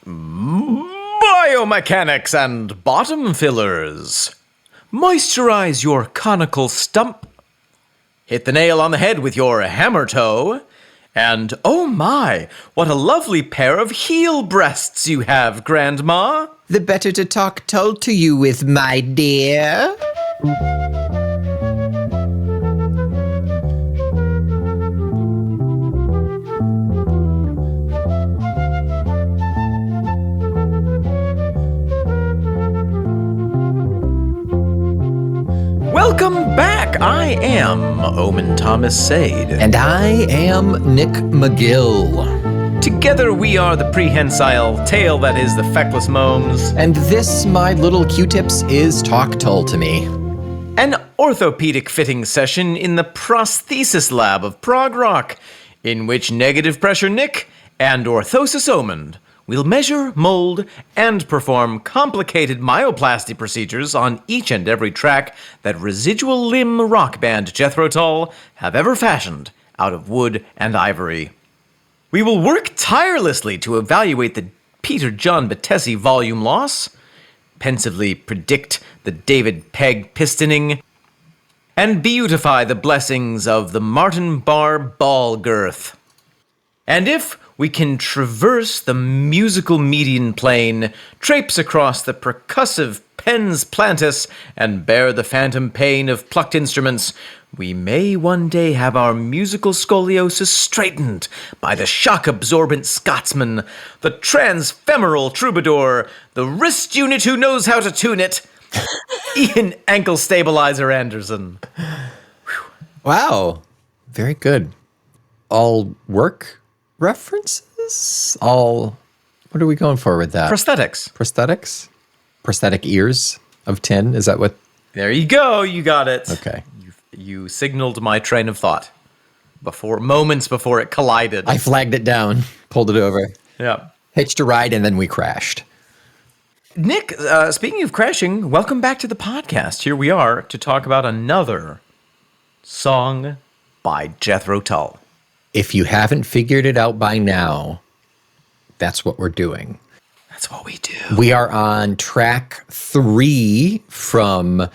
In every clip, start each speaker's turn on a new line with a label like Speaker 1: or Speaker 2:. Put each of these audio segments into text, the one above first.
Speaker 1: Biomechanics and bottom fillers. Moisturize your conical stump. Hit the nail on the head with your hammer toe. And oh my, what a lovely pair of heel breasts you have, Grandma.
Speaker 2: The better to talk Tull to you with, my dear.
Speaker 1: Welcome back. I am Omen Thomas Sade.
Speaker 2: And I am Nick McGill.
Speaker 1: Together we are the prehensile tail that is the feckless moans.
Speaker 2: And this, my little Q-tips, is Talk Tull to me.
Speaker 1: An orthopedic fitting session in the prosthesis lab of prog rock, in which negative pressure Nick and orthosis Omen will measure, mold, and perform complicated myoplasty procedures on each and every track that residual limb rock band Jethro Tull have ever fashioned out of wood and ivory. We will work tirelessly to evaluate the Peter John Battesi volume loss, pensively predict the David Pegg pistoning, and beautify the blessings of the Martin Barr ball girth. And if we can traverse the musical median plane, traipse across the percussive pens plantis, and bear the phantom pain of plucked instruments, we may one day have our musical scoliosis straightened by the shock-absorbent Scotsman, the transfemoral troubadour, the wrist unit who knows how to tune it, Ian Ankle Stabilizer Anderson.
Speaker 2: Wow. Very good. All work references? All, what are we going for with that?
Speaker 1: Prosthetics.
Speaker 2: Prosthetics? Prosthetic ears of tin? Is that what?
Speaker 1: There you go. You got it.
Speaker 2: Okay.
Speaker 1: You signaled my train of thought moments before it collided.
Speaker 2: I flagged it down, pulled it over.
Speaker 1: Yeah.
Speaker 2: Hitched a ride, and then we crashed.
Speaker 1: Nick, speaking of crashing, welcome back to the podcast. Here we are to talk about another song by Jethro Tull.
Speaker 2: If you haven't figured it out by now, that's what we're doing.
Speaker 1: That's what we do.
Speaker 2: We are on track 3 from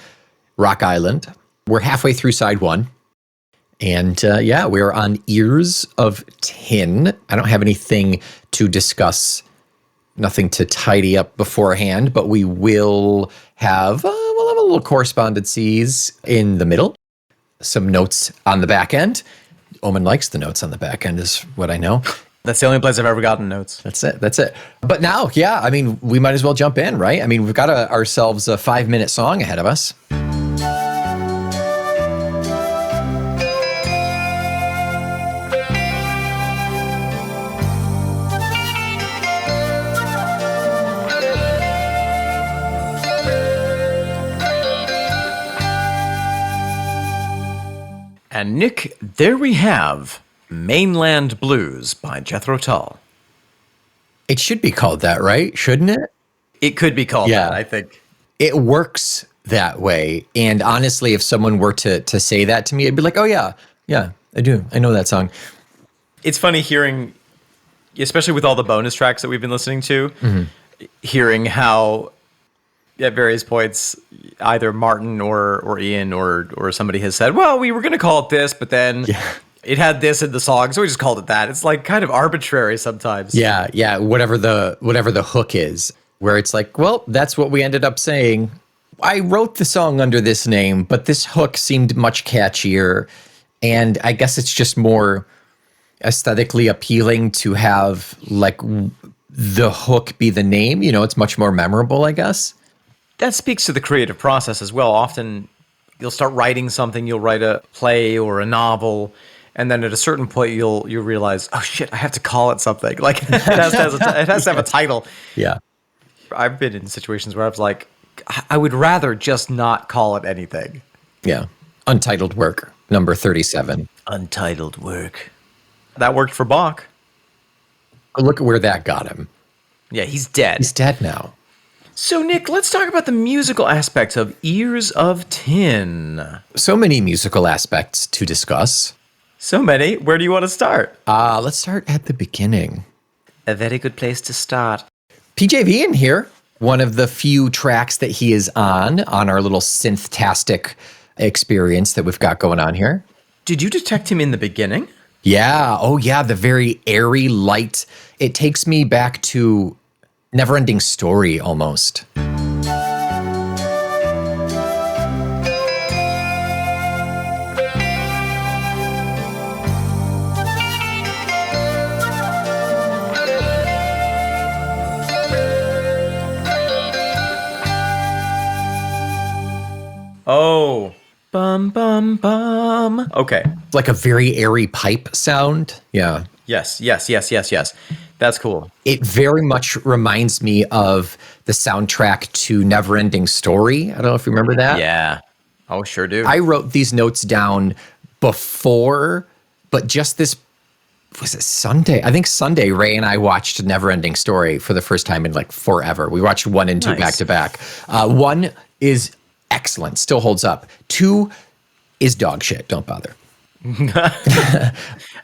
Speaker 2: Rock Island. We're halfway through side 1. And we are on Ears of Tin. I don't have anything to discuss, nothing to tidy up beforehand, but we will have, we'll have a little correspondences in the middle, some notes on the back end. Omen likes the notes on the back end, is what I know.
Speaker 1: That's the only place I've ever gotten notes.
Speaker 2: That's it. But now, I mean, we might as well jump in, right? I mean, we've got ourselves a 5-minute song ahead of us.
Speaker 1: And Nick, there we have Mainland Blues by Jethro Tull.
Speaker 2: It should be called that, right? Shouldn't it?
Speaker 1: It could be called that, I think.
Speaker 2: It works that way. And honestly, if someone were to say that to me, I'd be like, oh, yeah, I do. I know that song.
Speaker 1: It's funny hearing, especially with all the bonus tracks that we've been listening to, hearing how at various points, either Martin or Ian or somebody has said, well, we were going to call it this, but then it had this in the song, so we just called it that. It's like kind of arbitrary sometimes.
Speaker 2: Yeah. Whatever the hook is, where it's like, well, that's what we ended up saying. I wrote the song under this name, but this hook seemed much catchier. And I guess it's just more aesthetically appealing to have like the hook be the name. You know, it's much more memorable, I guess.
Speaker 1: That speaks to the creative process as well. Often you'll start writing something, you'll write a play or a novel, and then at a certain point you'll realize, oh shit, I have to call it something. Like it has to have a title.
Speaker 2: Yeah.
Speaker 1: I've been in situations where I was like, I would rather just not call it anything.
Speaker 2: Yeah. Untitled Work, number 37.
Speaker 1: Untitled Work. That worked for Bach.
Speaker 2: Look at where that got him.
Speaker 1: Yeah, he's dead.
Speaker 2: He's dead now.
Speaker 1: So, Nick, let's talk about the musical aspects of Ears of Tin.
Speaker 2: So many musical aspects to discuss.
Speaker 1: So many. Where do you want to start?
Speaker 2: Let's start at the beginning.
Speaker 1: A very good place to start.
Speaker 2: PJV in here, one of the few tracks that he is on our little synth-tastic experience that we've got going on here.
Speaker 1: Did you detect him in the beginning?
Speaker 2: Yeah. Oh, yeah. The very airy, light. It takes me back to Neverending Story almost.
Speaker 1: Oh. Bum, bum, bum. Okay.
Speaker 2: Like a very airy pipe sound. Yeah.
Speaker 1: Yes. That's cool.
Speaker 2: It very much reminds me of the soundtrack to Neverending Story. I don't know if you remember that.
Speaker 1: Yeah. Oh, sure do.
Speaker 2: I wrote these notes down before, but just this, was it Sunday? I think Sunday, Ray and I watched Neverending Story for the first time in like forever. We watched 1 and 2
Speaker 1: Nice.
Speaker 2: back to back. 1 is excellent, still holds up. 2 is dog shit. Don't bother.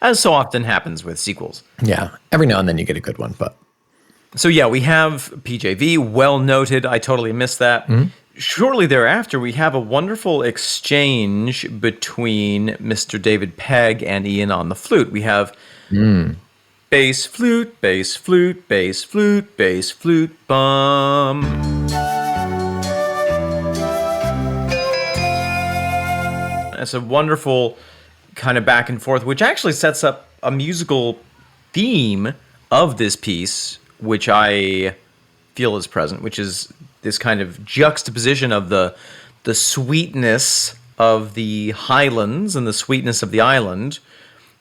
Speaker 1: As so often happens with sequels.
Speaker 2: Yeah, every now and then you get a good one, but
Speaker 1: So yeah, we have PJV, well noted. I totally missed that. Shortly thereafter, we have a wonderful exchange between Mr. David Pegg and Ian on the flute. We have bass flute, bass flute, bass flute, bass flute, bum. It's a wonderful kind of back and forth, which actually sets up a musical theme of this piece, which I feel is present, which is this kind of juxtaposition of the sweetness of the highlands and the sweetness of the island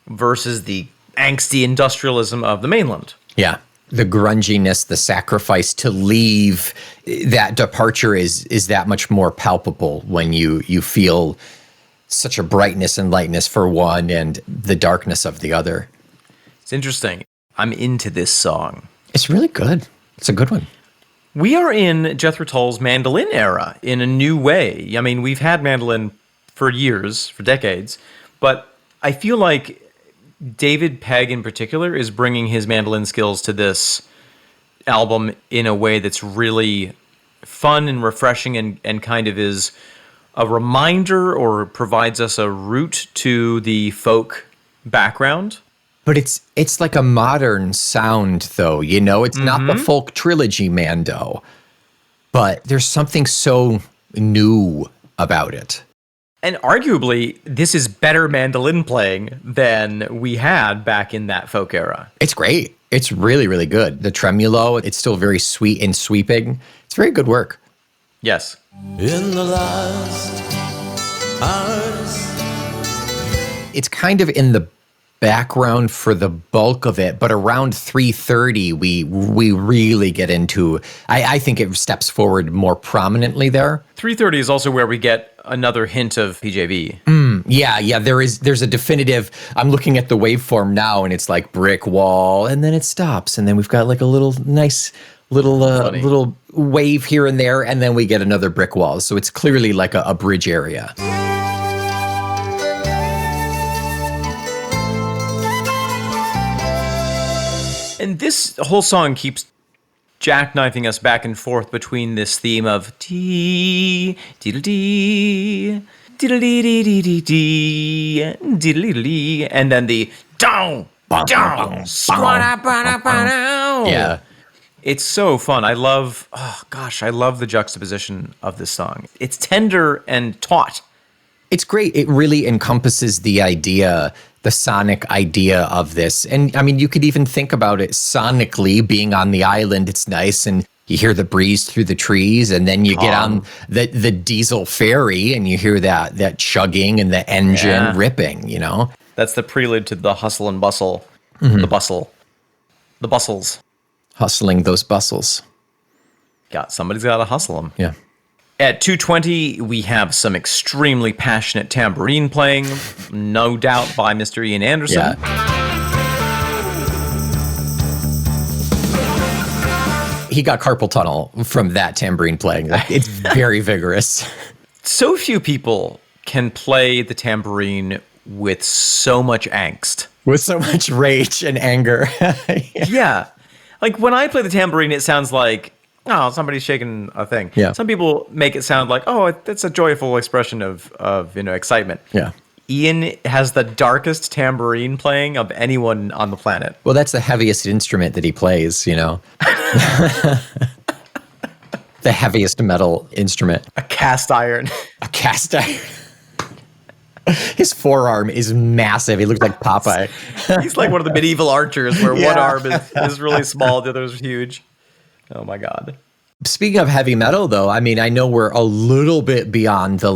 Speaker 1: versus the angsty industrialism of the mainland.
Speaker 2: yeah. The grunginess, the sacrifice to leave, that departure is that much more palpable when you feel such a brightness and lightness for one and the darkness of the other.
Speaker 1: It's interesting. I'm into this song.
Speaker 2: It's really good. It's a good one.
Speaker 1: We are in Jethro Tull's mandolin era in a new way. I mean, we've had mandolin for years, for decades, but I feel like David Pegg in particular is bringing his mandolin skills to this album in a way that's really fun and refreshing and kind of is a reminder or provides us a route to the folk background.
Speaker 2: But it's like a modern sound, though, you know? It's not the folk trilogy Mando, but there's something so new about it.
Speaker 1: And arguably, this is better mandolin playing than we had back in that folk era.
Speaker 2: It's great. It's really, really good. The tremolo, it's still very sweet and sweeping. It's very good work.
Speaker 1: Yes.
Speaker 3: In the last hours.
Speaker 2: It's kind of in the background for the bulk of it, but around 3:30 we really get into, I think it steps forward more prominently there.
Speaker 1: 3:30 is also where we get another hint of PJV.
Speaker 2: Yeah, there's a definitive, I'm looking at the waveform now and it's like brick wall and then it stops and then we've got like a little nice little wave here and there and then we get another brick wall. So it's clearly like a bridge area.
Speaker 1: And this whole song keeps jackknifing us back and forth between this theme of dee, diddle-dee, diddle-dee-dee-dee-dee, diddle-dee-dee, and then the down, down, squat-up-ba-da-ba-dow.
Speaker 2: Yeah.
Speaker 1: It's so fun. I love the juxtaposition of this song. It's tender and taut.
Speaker 2: It's great. It really encompasses the idea, the sonic idea of this. And I mean, you could even think about it sonically, being on the island. It's nice. And you hear the breeze through the trees. And then you get on the diesel ferry and you hear that chugging and the engine ripping, you know?
Speaker 1: That's the prelude to the hustle and bustle. The bustles.
Speaker 2: Hustling those bustles.
Speaker 1: Somebody's got to hustle them.
Speaker 2: Yeah.
Speaker 1: At 2:20, we have some extremely passionate tambourine playing, no doubt by Mr. Ian Anderson.
Speaker 2: Yeah. He got carpal tunnel from that tambourine playing. It's very vigorous.
Speaker 1: So few people can play the tambourine with so much angst.
Speaker 2: With so much rage and anger.
Speaker 1: Yeah. Like when I play the tambourine, it sounds like, oh, somebody's shaking a thing.
Speaker 2: Yeah.
Speaker 1: Some people make it sound like, oh, it's a joyful expression of excitement.
Speaker 2: Yeah.
Speaker 1: Ian has the darkest tambourine playing of anyone on the planet.
Speaker 2: Well, that's the heaviest instrument that he plays, The heaviest metal instrument.
Speaker 1: A cast iron.
Speaker 2: A cast iron. His forearm is massive. He looks like Popeye.
Speaker 1: He's like one of the medieval archers where one
Speaker 2: Yeah.
Speaker 1: arm is really small, the other is huge. Oh my God.
Speaker 2: Speaking of heavy metal, though, I mean, I know we're a little bit beyond the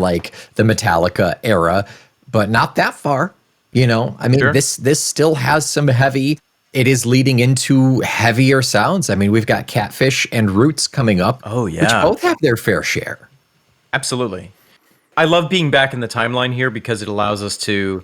Speaker 2: Metallica era, but not that far. I mean,
Speaker 1: Sure.
Speaker 2: this still has some heavy. It is leading into heavier sounds. I mean, we've got Catfish and Roots coming up.
Speaker 1: Oh, yeah.
Speaker 2: Which both have their fair share.
Speaker 1: Absolutely. I love being back in the timeline here because it allows us to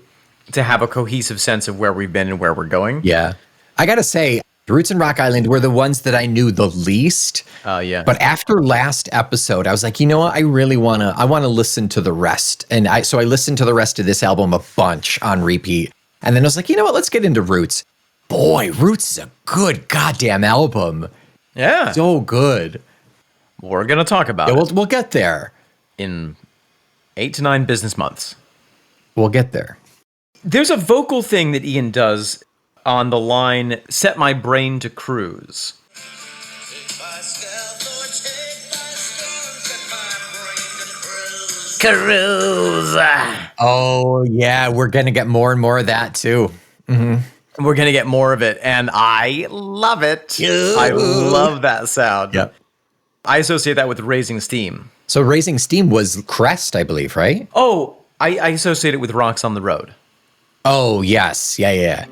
Speaker 1: have a cohesive sense of where we've been and where we're going.
Speaker 2: Yeah. I got to say, Roots and Rock Island were the ones that I knew the least.
Speaker 1: Yeah.
Speaker 2: But after last episode, I was like, you know what? I really want to listen to the rest. And so I listened to the rest of this album a bunch on repeat. And then I was like, you know what? Let's get into Roots. Boy, Roots is a good goddamn album.
Speaker 1: Yeah.
Speaker 2: So good.
Speaker 1: We're going to talk about
Speaker 2: Yeah,
Speaker 1: it
Speaker 2: we'll get there.
Speaker 1: in 8 to 9 business months.
Speaker 2: We'll get there.
Speaker 1: There's a vocal thing that Ian does on the line, "Set my brain to cruise." Cruise.
Speaker 2: Oh, yeah. We're going to get more and more of that, too.
Speaker 1: We're going to get more of it, and I love it. I love that sound.
Speaker 2: Yep.
Speaker 1: I associate that with Raising Steam.
Speaker 2: So Raising Steam was Crest, I believe, right?
Speaker 1: Oh, I associate it with Rocks on the Road.
Speaker 2: Oh, yes. Yeah.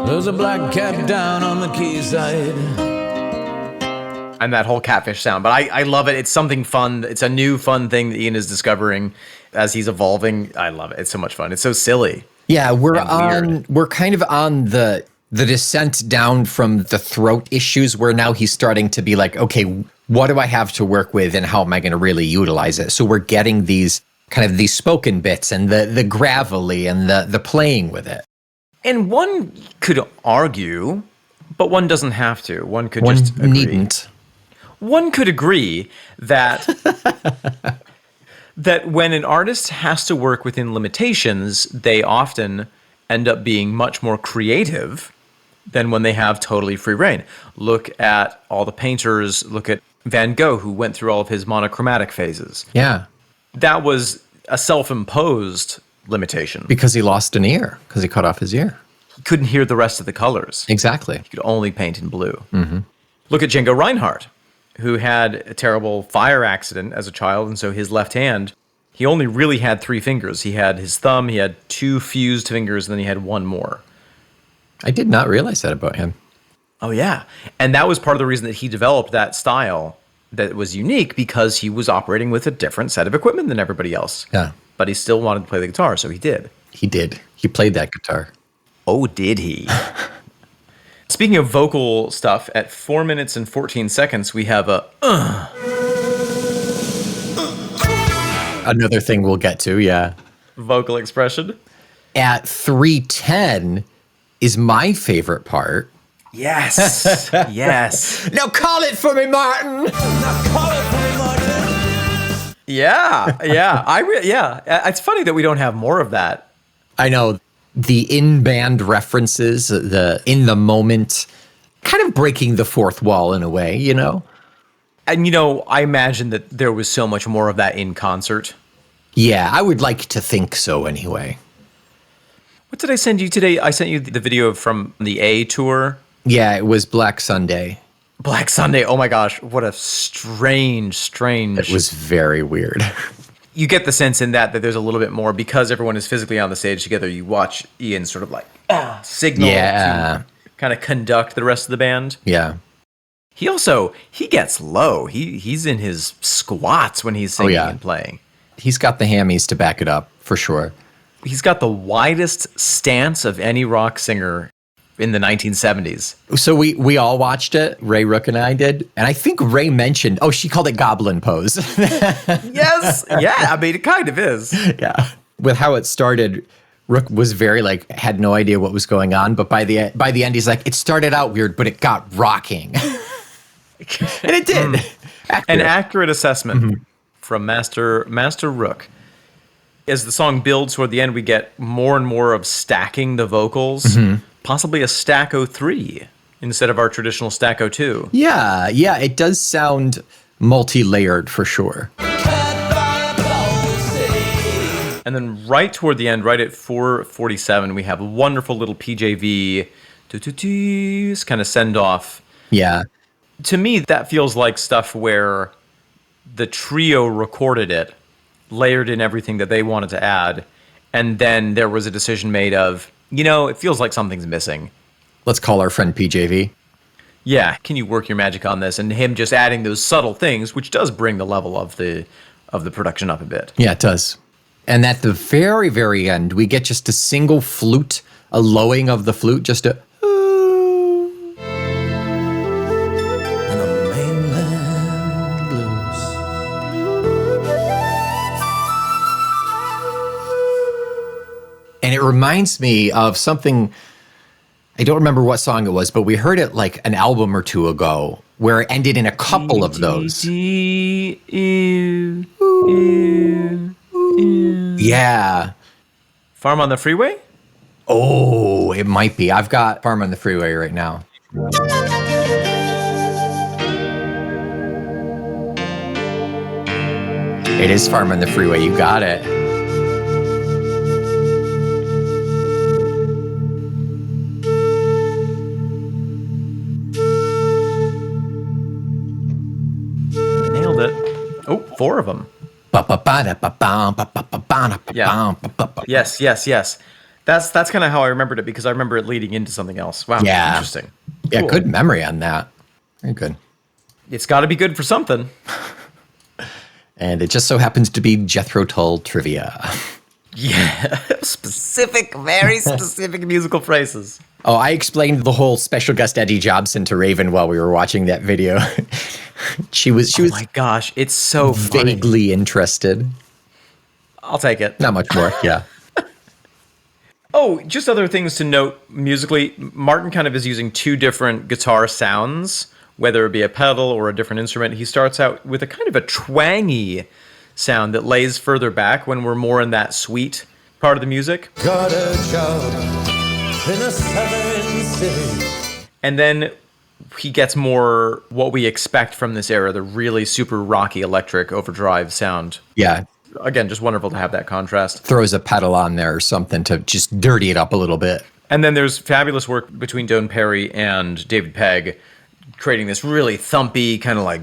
Speaker 3: There's a black cat down on the quayside.
Speaker 1: And that whole Catfish sound. But I love it. It's something fun. It's a new fun thing that Ian is discovering as he's evolving. I love it. It's so much fun. It's so silly.
Speaker 2: Yeah, we're
Speaker 1: And weird.
Speaker 2: kind of on the descent down from the throat issues where now he's starting to be like, okay, what do I have to work with and how am I going to really utilize it? So we're getting these kind of these spoken bits and the gravelly and the playing with it.
Speaker 1: And one could argue, but one doesn't have to. One could
Speaker 2: One
Speaker 1: just agree.
Speaker 2: needn't.
Speaker 1: One could agree that that when an artist has to work within limitations, they often end up being much more creative than when they have totally free reign. Look at all the painters, look at Van Gogh, who went through all of his monochromatic phases.
Speaker 2: Yeah,
Speaker 1: That was a self-imposed limitation.
Speaker 2: because he lost an ear, because he cut off his ear.
Speaker 1: He couldn't hear the rest of the colors.
Speaker 2: Exactly.
Speaker 1: He could only paint in blue. Mm-hmm. Look at Django Reinhardt, who had a terrible fire accident as a child, and so his left hand, he only really had 3 fingers. He had his thumb, he had 2 fused fingers, and then he had 1 more.
Speaker 2: I did not realize that about him.
Speaker 1: Oh, yeah. And that was part of the reason that he developed that style that was unique, because he was operating with a different set of equipment than everybody else.
Speaker 2: Yeah,
Speaker 1: But he still wanted to play the guitar, so he did.
Speaker 2: he did. He played that guitar.
Speaker 1: Oh, did he? Speaking of vocal stuff, at 4 minutes and 14 seconds, we have a
Speaker 2: Another thing we'll get to, yeah.
Speaker 1: vocal expression.
Speaker 2: At 3:10 is my favorite part.
Speaker 1: Yes. Yes.
Speaker 2: Now call it for me, Martin.
Speaker 1: Yeah. Yeah. It's funny that we don't have more of that.
Speaker 2: I know the in-band references, the in the moment, kind of breaking the fourth wall in a way, you know?
Speaker 1: And, I imagine that there was so much more of that in concert.
Speaker 2: Yeah, I would like to think so anyway.
Speaker 1: What did I send you today? I sent you the video from the A tour.
Speaker 2: Yeah, it was Black Sunday.
Speaker 1: Black Sunday. Oh my gosh. What a strange.
Speaker 2: It was very weird.
Speaker 1: You get the sense in that there's a little bit more because everyone is physically on the stage together. You watch Ian sort of like signal to kind of conduct the rest of the band.
Speaker 2: Yeah.
Speaker 1: He gets low. He's in his squats when he's singing and playing.
Speaker 2: He's got the hammies to back it up, for sure.
Speaker 1: He's got the widest stance of any rock singer in the 1970s.
Speaker 2: So we all watched it. Ray Rook and I did. And I think Ray mentioned, she called it goblin pose.
Speaker 1: Yes. Yeah. I mean, it kind of is.
Speaker 2: Yeah. With how it started, Rook was very like, had no idea what was going on, but by the end, he's like, it started out weird, but it got rocking. And it did.
Speaker 1: An accurate assessment from Master Rook. As the song builds toward the end, we get more and more of stacking the vocals, possibly a stacko 3 instead of our traditional stacko 2.
Speaker 2: Yeah, it does sound multi-layered for sure.
Speaker 1: And then right toward the end, right at 4:47, we have a wonderful little PJV kind of send off.
Speaker 2: Yeah.
Speaker 1: To me, that feels like stuff where the trio recorded it, layered in everything that they wanted to add, and then there was a decision made of, it feels like something's missing.
Speaker 2: Let's call our friend PJV.
Speaker 1: Yeah, can you work your magic on this? And him just adding those subtle things, which does bring the level of the production up a bit.
Speaker 2: Yeah, it does. And at the very, very end, we get just a single flute, a lowing of the flute, just a...
Speaker 3: And the mainland blues.
Speaker 2: And it reminds me of something, I don't remember what song it was, but we heard it like an album or two ago, where it ended in a couple of those. Yeah.
Speaker 1: Farm on the Freeway?
Speaker 2: Oh, it might be. I've got Farm on the Freeway right now. It is Farm on the Freeway. You got it.
Speaker 1: Nailed it. Oh, 4 of them. Yes. That's kind of how I remembered it, because I remember it leading into something else. Wow,
Speaker 2: Yeah.
Speaker 1: interesting.
Speaker 2: Yeah,
Speaker 1: Cool.
Speaker 2: good memory on that. Very good.
Speaker 1: It's got to be good for something.
Speaker 2: And it just so happens to be Jethro Tull trivia.
Speaker 1: Yeah, very specific musical phrases.
Speaker 2: Oh, I explained the whole special guest Eddie Jobson to Raven while we were watching that video. she was
Speaker 1: Oh my gosh, it's so funny.
Speaker 2: vaguely interested.
Speaker 1: I'll take it.
Speaker 2: Not much more. Yeah.
Speaker 1: Oh, just other things to note musically. Martin kind of is using 2 different guitar sounds, whether it be a pedal or a different instrument. He starts out with a kind of a twangy sound that lays further back when we're more in that sweet part of the music.
Speaker 3: Got a job in a southern city.
Speaker 1: And then he gets more what we expect from this era, the really super rocky electric overdrive sound.
Speaker 2: Yeah.
Speaker 1: Again, just wonderful to have that contrast.
Speaker 2: Throws a pedal on there or something to just dirty it up a little bit.
Speaker 1: And then there's fabulous work between Don Perry and David Pegg, creating this really thumpy kind of like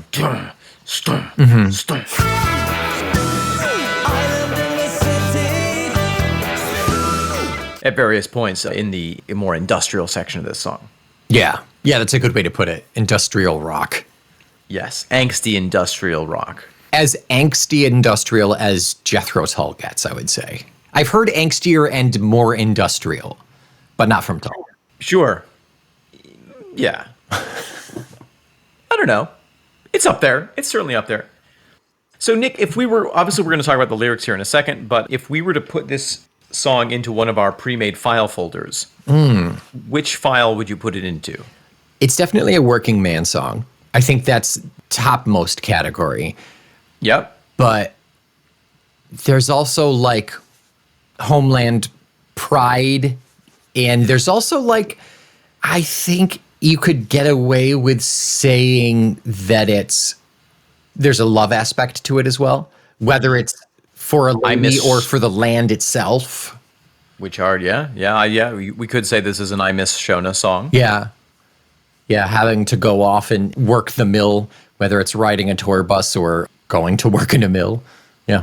Speaker 1: stomp. At various points in the more industrial section of this song.
Speaker 2: Yeah. Yeah, that's a good way to put it. Industrial rock.
Speaker 1: Yes, angsty industrial rock.
Speaker 2: As angsty industrial as Jethro Tull gets, I would say. I've heard angstier and more industrial, but not from Tull.
Speaker 1: Sure. Yeah. I don't know. It's up there. It's certainly up there. So, Nick, if we were, obviously we're going to talk about the lyrics here in a second, but if we were to put this song into one of our pre-made file folders, which file would you put it into?
Speaker 2: It's definitely a working man song. I think that's topmost category.
Speaker 1: Yep.
Speaker 2: But there's also like homeland pride, and there's also like, I think you could get away with saying that there's a love aspect to it as well, whether it's for a lady or for the land itself.
Speaker 1: Which are, yeah. We could say this is an I Miss Shona song.
Speaker 2: Yeah. Yeah, having to go off and work the mill, whether it's riding a tour bus or going to work in a mill. Yeah.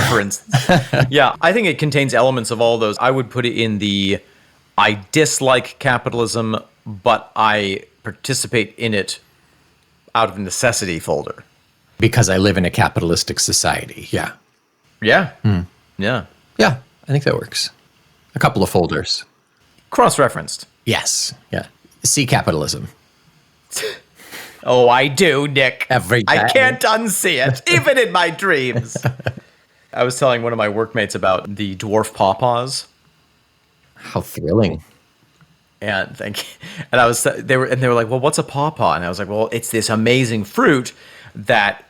Speaker 1: For instance. Yeah, I think it contains elements of all those. I would put it in the I dislike capitalism, but I participate in it out of necessity folder.
Speaker 2: Because I live in a capitalistic society. Yeah.
Speaker 1: Yeah. Yeah.
Speaker 2: Yeah, I think that works. A couple of folders.
Speaker 1: Cross-referenced.
Speaker 2: Yes. Yeah. See capitalism.
Speaker 1: Oh, I do, Nick.
Speaker 2: Every
Speaker 1: I
Speaker 2: day.
Speaker 1: can't unsee it, even in my dreams. I was telling one of my workmates about the dwarf pawpaws
Speaker 2: How thrilling.
Speaker 1: And they were like, well, what's a pawpaw? And I was like, well, it's this amazing fruit that,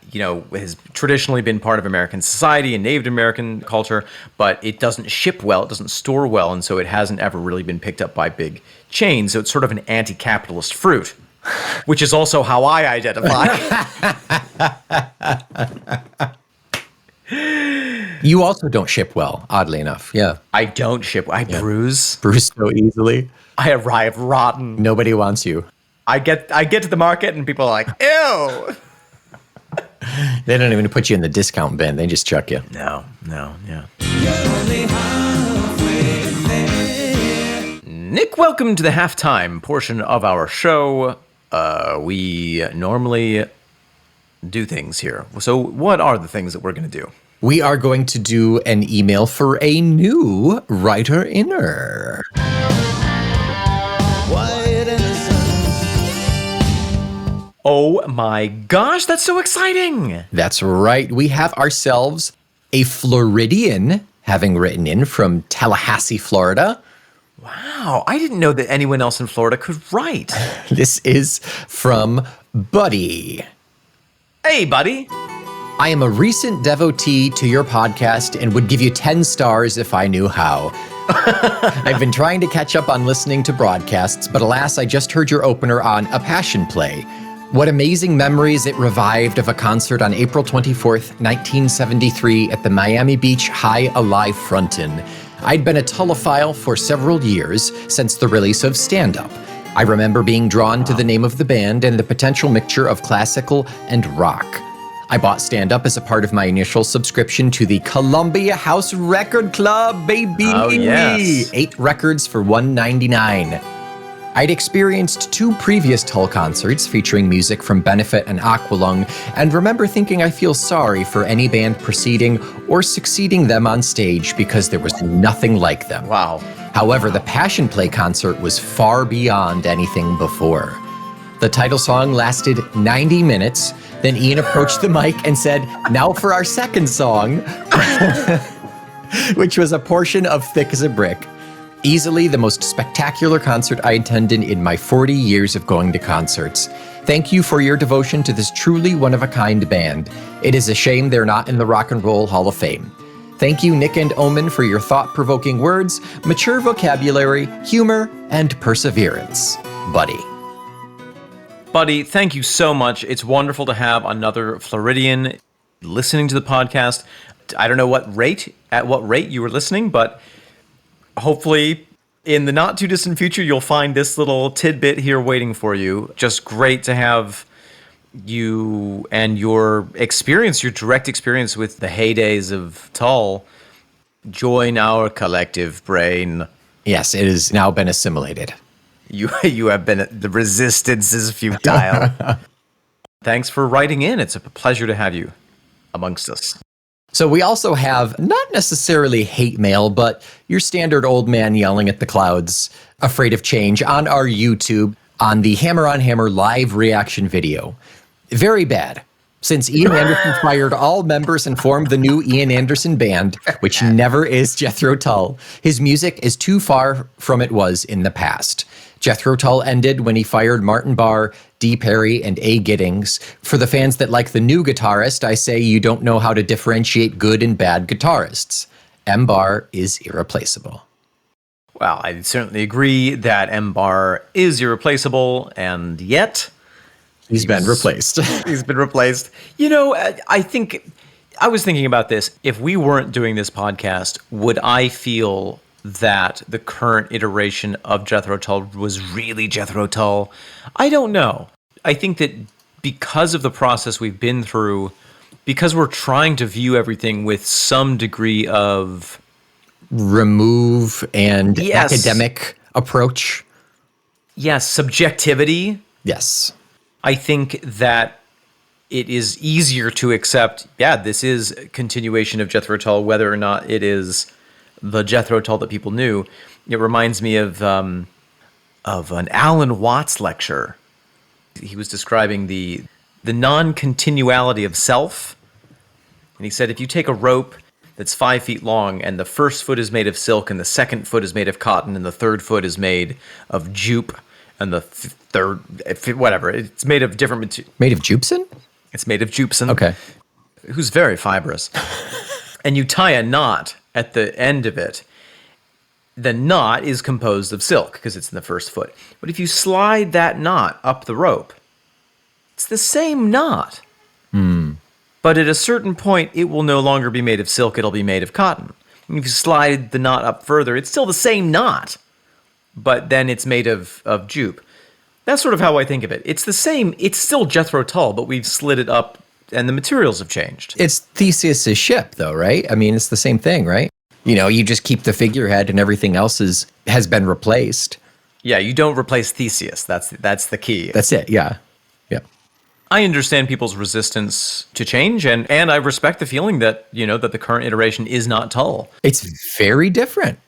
Speaker 1: has traditionally been part of American society and Native American culture, but it doesn't ship well, it doesn't store well, and so it hasn't ever really been picked up by big chains. So it's sort of an anti-capitalist fruit, which is also how I identify.
Speaker 2: You also don't ship well, oddly enough. Yeah.
Speaker 1: I don't ship. I bruise.
Speaker 2: Bruise so easily.
Speaker 1: I arrive rotten.
Speaker 2: Nobody wants you.
Speaker 1: I get to the market and people are like, ew.
Speaker 2: They don't even put you in the discount bin. They just chuck you.
Speaker 1: No, yeah. Nick, welcome to the halftime portion of our show. We normally do things here. So what are the things that we're going to do?
Speaker 2: We are going to do an email for a new writer inner.
Speaker 1: Oh my gosh, that's so exciting.
Speaker 2: That's right. We have ourselves a Floridian having written in from Tallahassee, Florida.
Speaker 1: Wow, I didn't know that anyone else in Florida could write.
Speaker 2: This is from Buddy.
Speaker 1: Hey, buddy.
Speaker 2: I am a recent devotee to your podcast and would give you 10 stars if I knew how. I've been trying to catch up on listening to broadcasts, but alas, I just heard your opener on A Passion Play. What amazing memories it revived of a concert on April 24th, 1973 at the Miami Beach High Alive Front-In. I'd been a Tullophile for several years since the release of Stand Up. I remember being drawn to the name of the band and the potential mixture of classical and rock. I bought Stand Up as a part of my initial subscription to the Columbia House Record Club, baby!
Speaker 1: Oh, yes.
Speaker 2: 8 records for $1.99. I'd experienced 2 previous Tull concerts featuring music from Benefit and Aqualung, and remember thinking I feel sorry for any band preceding or succeeding them on stage because there was nothing like them.
Speaker 1: Wow.
Speaker 2: However, the Passion Play concert was far beyond anything before. The title song lasted 90 minutes, then Ian approached the mic and said, "Now for our second song," which was a portion of Thick as a Brick. Easily the most spectacular concert I attended in my 40 years of going to concerts. Thank you for your devotion to this truly one-of-a-kind band. It is a shame they're not in the Rock and Roll Hall of Fame. Thank you, Nick and Omen, for your thought-provoking words, mature vocabulary, humor, and perseverance. Buddy.
Speaker 1: Buddy, thank you so much. It's wonderful to have another Floridian listening to the podcast. I don't know at what rate you were listening, but hopefully in the not too distant future, you'll find this little tidbit here waiting for you. Just great to have you and your experience, your direct experience with the heydays of Tull, join our collective brain.
Speaker 2: Yes, it has now been assimilated.
Speaker 1: You have been, the resistance is futile. Thanks for writing in. It's a pleasure to have you amongst us.
Speaker 2: So we also have not necessarily hate mail, but your standard old man yelling at the clouds, afraid of change, on our YouTube on the Hammer on Hammer live reaction video. Very bad. Since Ian Anderson fired all members and formed the new Ian Anderson Band, which never is Jethro Tull, his music is too far from it was in the past. Jethro Tull ended when he fired Martin Barr, D. Perry, and A. Giddings. For the fans that like the new guitarist, I say you don't know how to differentiate good and bad guitarists. M. Barr is irreplaceable.
Speaker 1: Well, I certainly agree that M. Barr is irreplaceable, and yet
Speaker 2: He's been replaced.
Speaker 1: He's been replaced. I think I was thinking about this. If we weren't doing this podcast, would I feel that the current iteration of Jethro Tull was really Jethro Tull? I don't know. I think that because of the process we've been through, because we're trying to view everything with some degree of
Speaker 2: remove and academic approach.
Speaker 1: Yes, subjectivity.
Speaker 2: Yes.
Speaker 1: I think that it is easier to accept, this is a continuation of Jethro Tull, whether or not it is the Jethro Tull that people knew. It reminds me of an Alan Watts lecture. He was describing the non-continuality of self. And he said, if you take a rope that's 5 feet long, and the first foot is made of silk, and the second foot is made of cotton, and the third foot is made of jupe, and the third, whatever, it's made of different material.
Speaker 2: Made of gypsum?
Speaker 1: It's made of gypsum.
Speaker 2: Okay.
Speaker 1: Who's very fibrous. And you tie a knot at the end of it. The knot is composed of silk because it's in the first foot. But if you slide that knot up the rope, it's the same knot. But at a certain point, it will no longer be made of silk, it'll be made of cotton. And if you slide the knot up further, it's still the same knot, but then it's made of jupe. That's sort of how I think of it. It's the same, it's still Jethro Tull, but we've slid it up and the materials have changed.
Speaker 2: It's Theseus's ship, though, right? I mean, it's the same thing, right? You know, you just keep the figurehead and everything else has been replaced.
Speaker 1: Yeah, you don't replace Theseus. That's the key.
Speaker 2: That's it, yeah. Yeah.
Speaker 1: I understand people's resistance to change, and I respect the feeling that, that the current iteration is not Tull.
Speaker 2: It's very different.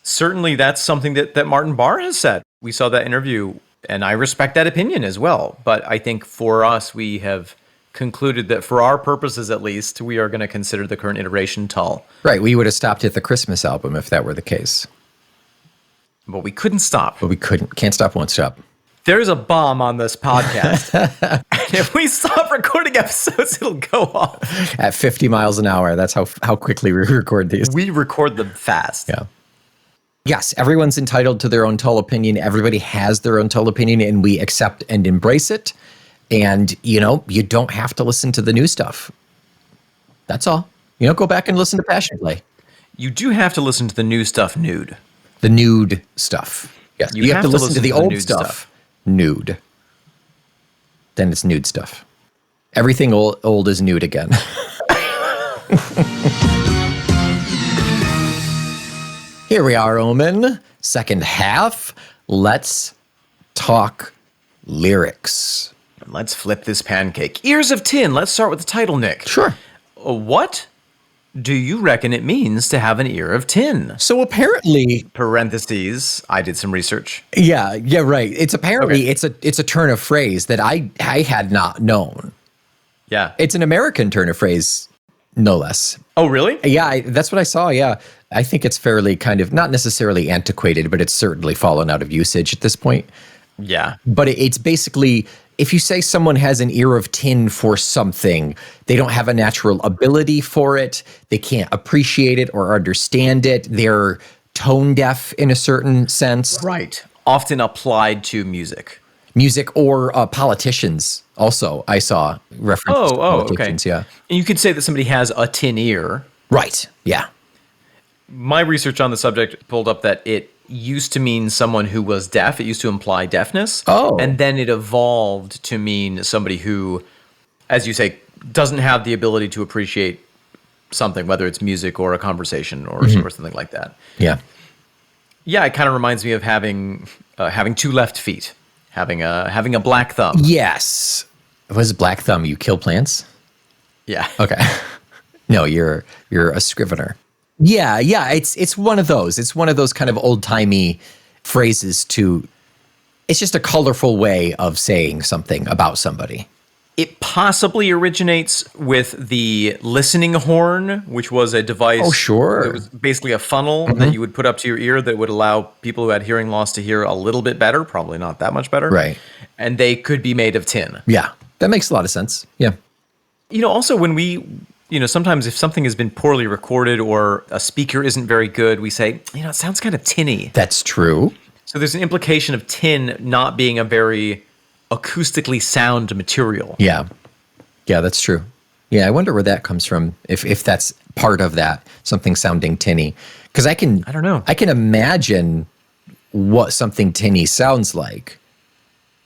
Speaker 1: Certainly, that's something that Martin Barr has said. We saw that interview, and I respect that opinion as well. But I think for us, we have concluded that for our purposes, at least, we are going to consider the current iteration Tull.
Speaker 2: Right. We would have stopped at the Christmas album if that were the case.
Speaker 1: But we couldn't stop.
Speaker 2: But we couldn't. Can't stop, won't stop.
Speaker 1: There's a bomb on this podcast. And if we stop recording episodes, it'll go off.
Speaker 2: At 50 miles an hour. That's how quickly we record these.
Speaker 1: We record them fast.
Speaker 2: Yeah. Yes, everyone's entitled to their own Tull opinion. Everybody has their own Tull opinion, and we accept and embrace it. And, you don't have to listen to the new stuff. That's all. Go back and listen to Passion Play.
Speaker 1: You do have to listen to the new stuff nude.
Speaker 2: The nude stuff. Yes. You have to listen to the old stuff nude. Then it's nude stuff. Everything old is nude again. Here we are, Omen. Second half. Let's talk lyrics.
Speaker 1: Let's flip this pancake. Ears of Tin. Let's start with the title, Nick.
Speaker 2: Sure.
Speaker 1: What do you reckon it means to have an ear of tin?
Speaker 2: So apparently,
Speaker 1: parentheses, I did some research.
Speaker 2: Yeah, right. It's apparently it's a turn of phrase that I had not known.
Speaker 1: Yeah.
Speaker 2: It's an American turn of phrase, no less.
Speaker 1: Oh, really?
Speaker 2: Yeah, that's what I saw, yeah. I think it's fairly kind of, not necessarily antiquated, but it's certainly fallen out of usage at this point.
Speaker 1: Yeah.
Speaker 2: But it's basically, if you say someone has an ear of tin for something, they don't have a natural ability for it, they can't appreciate it or understand it, they're tone deaf in a certain sense.
Speaker 1: Right. Often applied to music.
Speaker 2: Music or politicians also, I saw references to politicians,
Speaker 1: okay.
Speaker 2: Yeah.
Speaker 1: And you could say that somebody has a tin ear.
Speaker 2: Right, yeah.
Speaker 1: My research on the subject pulled up that it used to mean someone who was deaf. It used to imply deafness.
Speaker 2: Oh.
Speaker 1: And then it evolved to mean somebody who, as you say, doesn't have the ability to appreciate something, whether it's music or a conversation or something like that.
Speaker 2: Yeah.
Speaker 1: Yeah, it kind of reminds me of having two left feet, having a black thumb.
Speaker 2: Yes. What is black thumb? You kill plants?
Speaker 1: Yeah.
Speaker 2: Okay. No, you're a scrivener. Yeah, it's one of those. It's one of those kind of old-timey phrases it's just a colorful way of saying something about somebody.
Speaker 1: It possibly originates with the listening horn, which was a device.
Speaker 2: Oh, sure.
Speaker 1: It was basically a funnel that you would put up to your ear that would allow people who had hearing loss to hear a little bit better, probably not that much better.
Speaker 2: Right.
Speaker 1: And they could be made of tin.
Speaker 2: Yeah, that makes a lot of sense. Yeah.
Speaker 1: Also when we... sometimes if something has been poorly recorded or a speaker isn't very good, we say, it sounds kind of tinny.
Speaker 2: That's true.
Speaker 1: So there's an implication of tin not being a very acoustically sound material.
Speaker 2: Yeah. Yeah, that's true. Yeah, I wonder where that comes from, if that's part of that, something sounding tinny. Because I don't know. I can imagine what something tinny sounds like.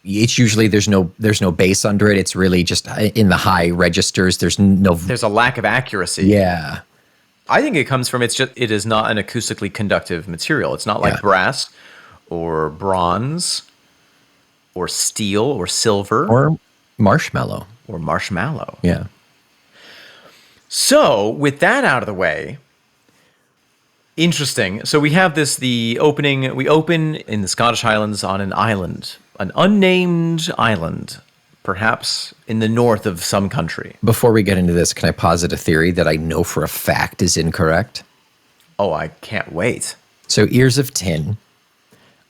Speaker 2: It's usually there's no bass under it. It's really just in the high registers. There's
Speaker 1: a lack of accuracy.
Speaker 2: Yeah.
Speaker 1: I think it comes from it is not an acoustically conductive material. It's not like brass or bronze or steel or silver
Speaker 2: or marshmallow.
Speaker 1: Yeah. So, with that out of the way, interesting. So we have we open in the Scottish Highlands on an island. An unnamed island, perhaps in the north of some country.
Speaker 2: Before we get into this, can I posit a theory that I know for a fact is incorrect?
Speaker 1: Oh, I can't wait.
Speaker 2: So ears of tin.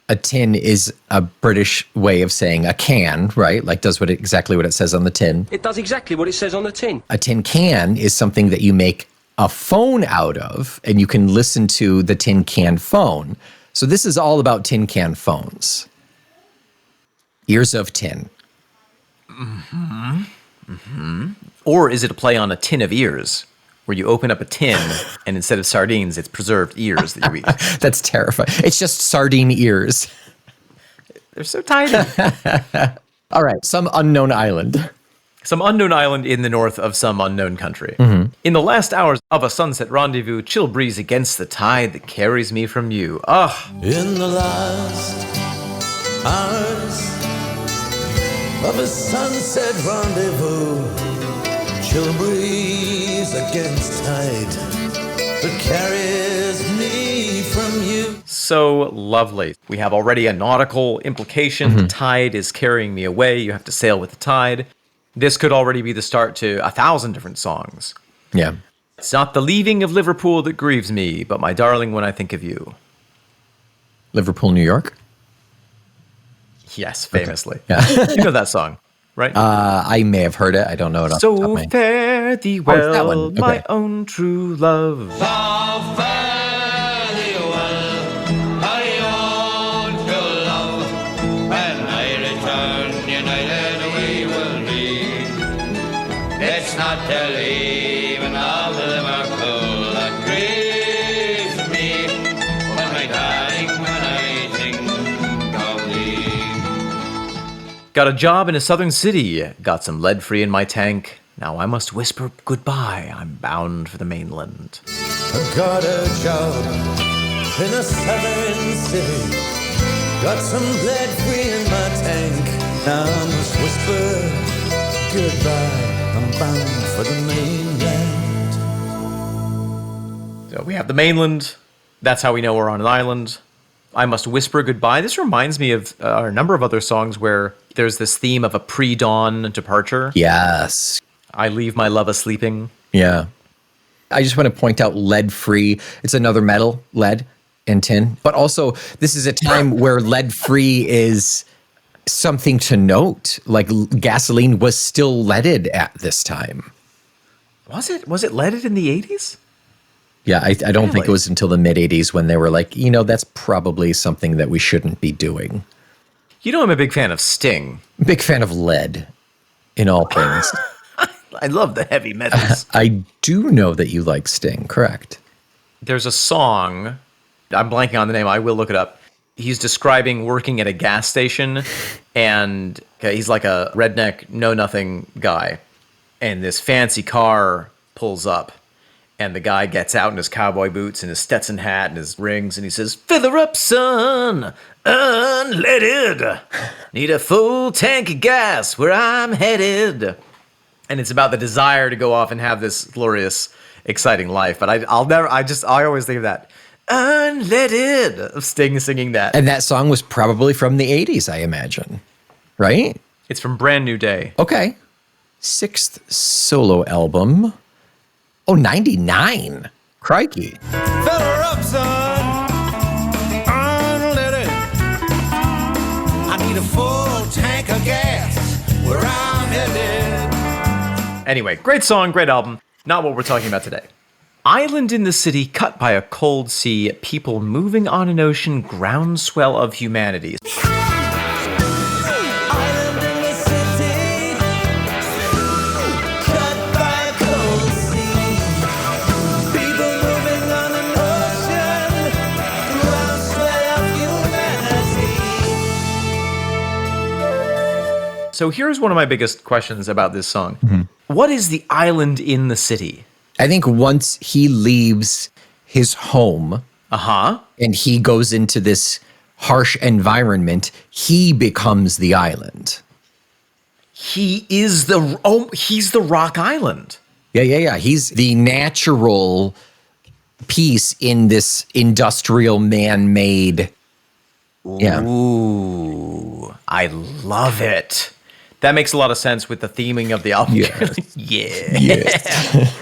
Speaker 2: A tin is a British way of saying a can, right? Like does exactly what it says on the tin.
Speaker 4: It does exactly what it says on the tin.
Speaker 2: A tin can is something that you make a phone out of, and you can listen to the tin can phone. So this is all about tin can phones. Ears of tin.
Speaker 1: Or is it a play on a tin of ears, where you open up a tin and instead of sardines, it's preserved ears that you eat?
Speaker 2: That's terrifying. It's just sardine ears.
Speaker 1: They're so tiny.
Speaker 2: All right, some unknown island.
Speaker 1: Some unknown island in the north of some unknown country. In the last hours of a sunset rendezvous, chill breeze against the tide that carries me from you. Ah,
Speaker 3: In the last hours of a sunset rendezvous, chill breeze against tide that carries me from you.
Speaker 1: so lovely. We have already a nautical implication. The tide is carrying me away. You have to sail with the tide. This could already be the start to 1,000 different songs.
Speaker 2: Yeah.
Speaker 1: It's not the leaving of Liverpool that grieves me, but my darling when I think of you.
Speaker 2: Liverpool, New York.
Speaker 1: Yes, famously.
Speaker 2: Yeah.
Speaker 1: You know that song, right?
Speaker 2: I may have heard it. I don't know it off the top of
Speaker 1: So
Speaker 2: my head.
Speaker 1: fare thee
Speaker 2: Oh, it's that
Speaker 1: well,
Speaker 2: one.
Speaker 1: my
Speaker 2: Okay.
Speaker 1: own true love.
Speaker 5: It's not the leaving of Liverpool that grieves me, but my darling when I think of thee.
Speaker 1: Got a job in a southern city, got some lead free in my tank. Now I must whisper goodbye, I'm bound for the mainland.
Speaker 3: I got a job in a southern city, got some lead free in my tank. Now I must whisper goodbye, I'm bound for the mainland.
Speaker 1: So we have the mainland, that's how we know we're on an island. I must whisper goodbye. This reminds me of a number of other songs where there's this theme of a pre-dawn departure.
Speaker 2: Yes.
Speaker 1: I leave my love a-sleeping.
Speaker 2: Yeah. I just want to point out lead free. It's another metal, lead and tin. But also, this is a time where lead free is something to note. Like gasoline was still leaded at this time.
Speaker 1: Was it leaded in the 80s?
Speaker 2: Yeah, I don't think
Speaker 1: Really?
Speaker 2: it was until the mid 80s when they were like, that's probably something that we shouldn't be doing.
Speaker 1: You know I'm a big fan of Sting.
Speaker 2: Big fan of lead in all things.
Speaker 1: I love the heavy metals.
Speaker 2: I do know that you like Sting, correct?
Speaker 1: There's a song, I'm blanking on the name, I will look it up. He's describing working at a gas station, and he's like a redneck, know-nothing guy. And this fancy car pulls up, and the guy gets out in his cowboy boots and his Stetson hat and his rings, and he says, "Fill her up, son, unleaded. Need a full tank of gas where I'm headed." And it's about the desire to go off and have this glorious, exciting life. But I always think of that. Unleaded, of Sting singing that.
Speaker 2: And that song was probably from the 80s, I imagine. Right?
Speaker 1: It's from Brand New Day.
Speaker 2: Okay. Sixth solo album. Oh, 99. Crikey.
Speaker 3: Fill her up, son, unleaded. I need a full tank of gas where I'm headed.
Speaker 1: Anyway, great song, great album. Not what we're talking about today. Island in the city, cut by a cold sea, people moving on an ocean, groundswell of humanity.
Speaker 3: Island in the city, cut by a cold sea. People moving on an ocean, groundswell of humanity.
Speaker 1: So here's one of my biggest questions about this song. What is the island in the city?
Speaker 2: I think once he leaves his home
Speaker 1: Uh-huh.
Speaker 2: and he goes into this harsh environment, he becomes the island.
Speaker 1: He's the Rock Island.
Speaker 2: Yeah. He's the natural piece in this industrial man-made. Yeah.
Speaker 1: Ooh, I love it. That makes a lot of sense with the theming of the album.
Speaker 2: Yes.
Speaker 1: Yeah.
Speaker 2: Yes.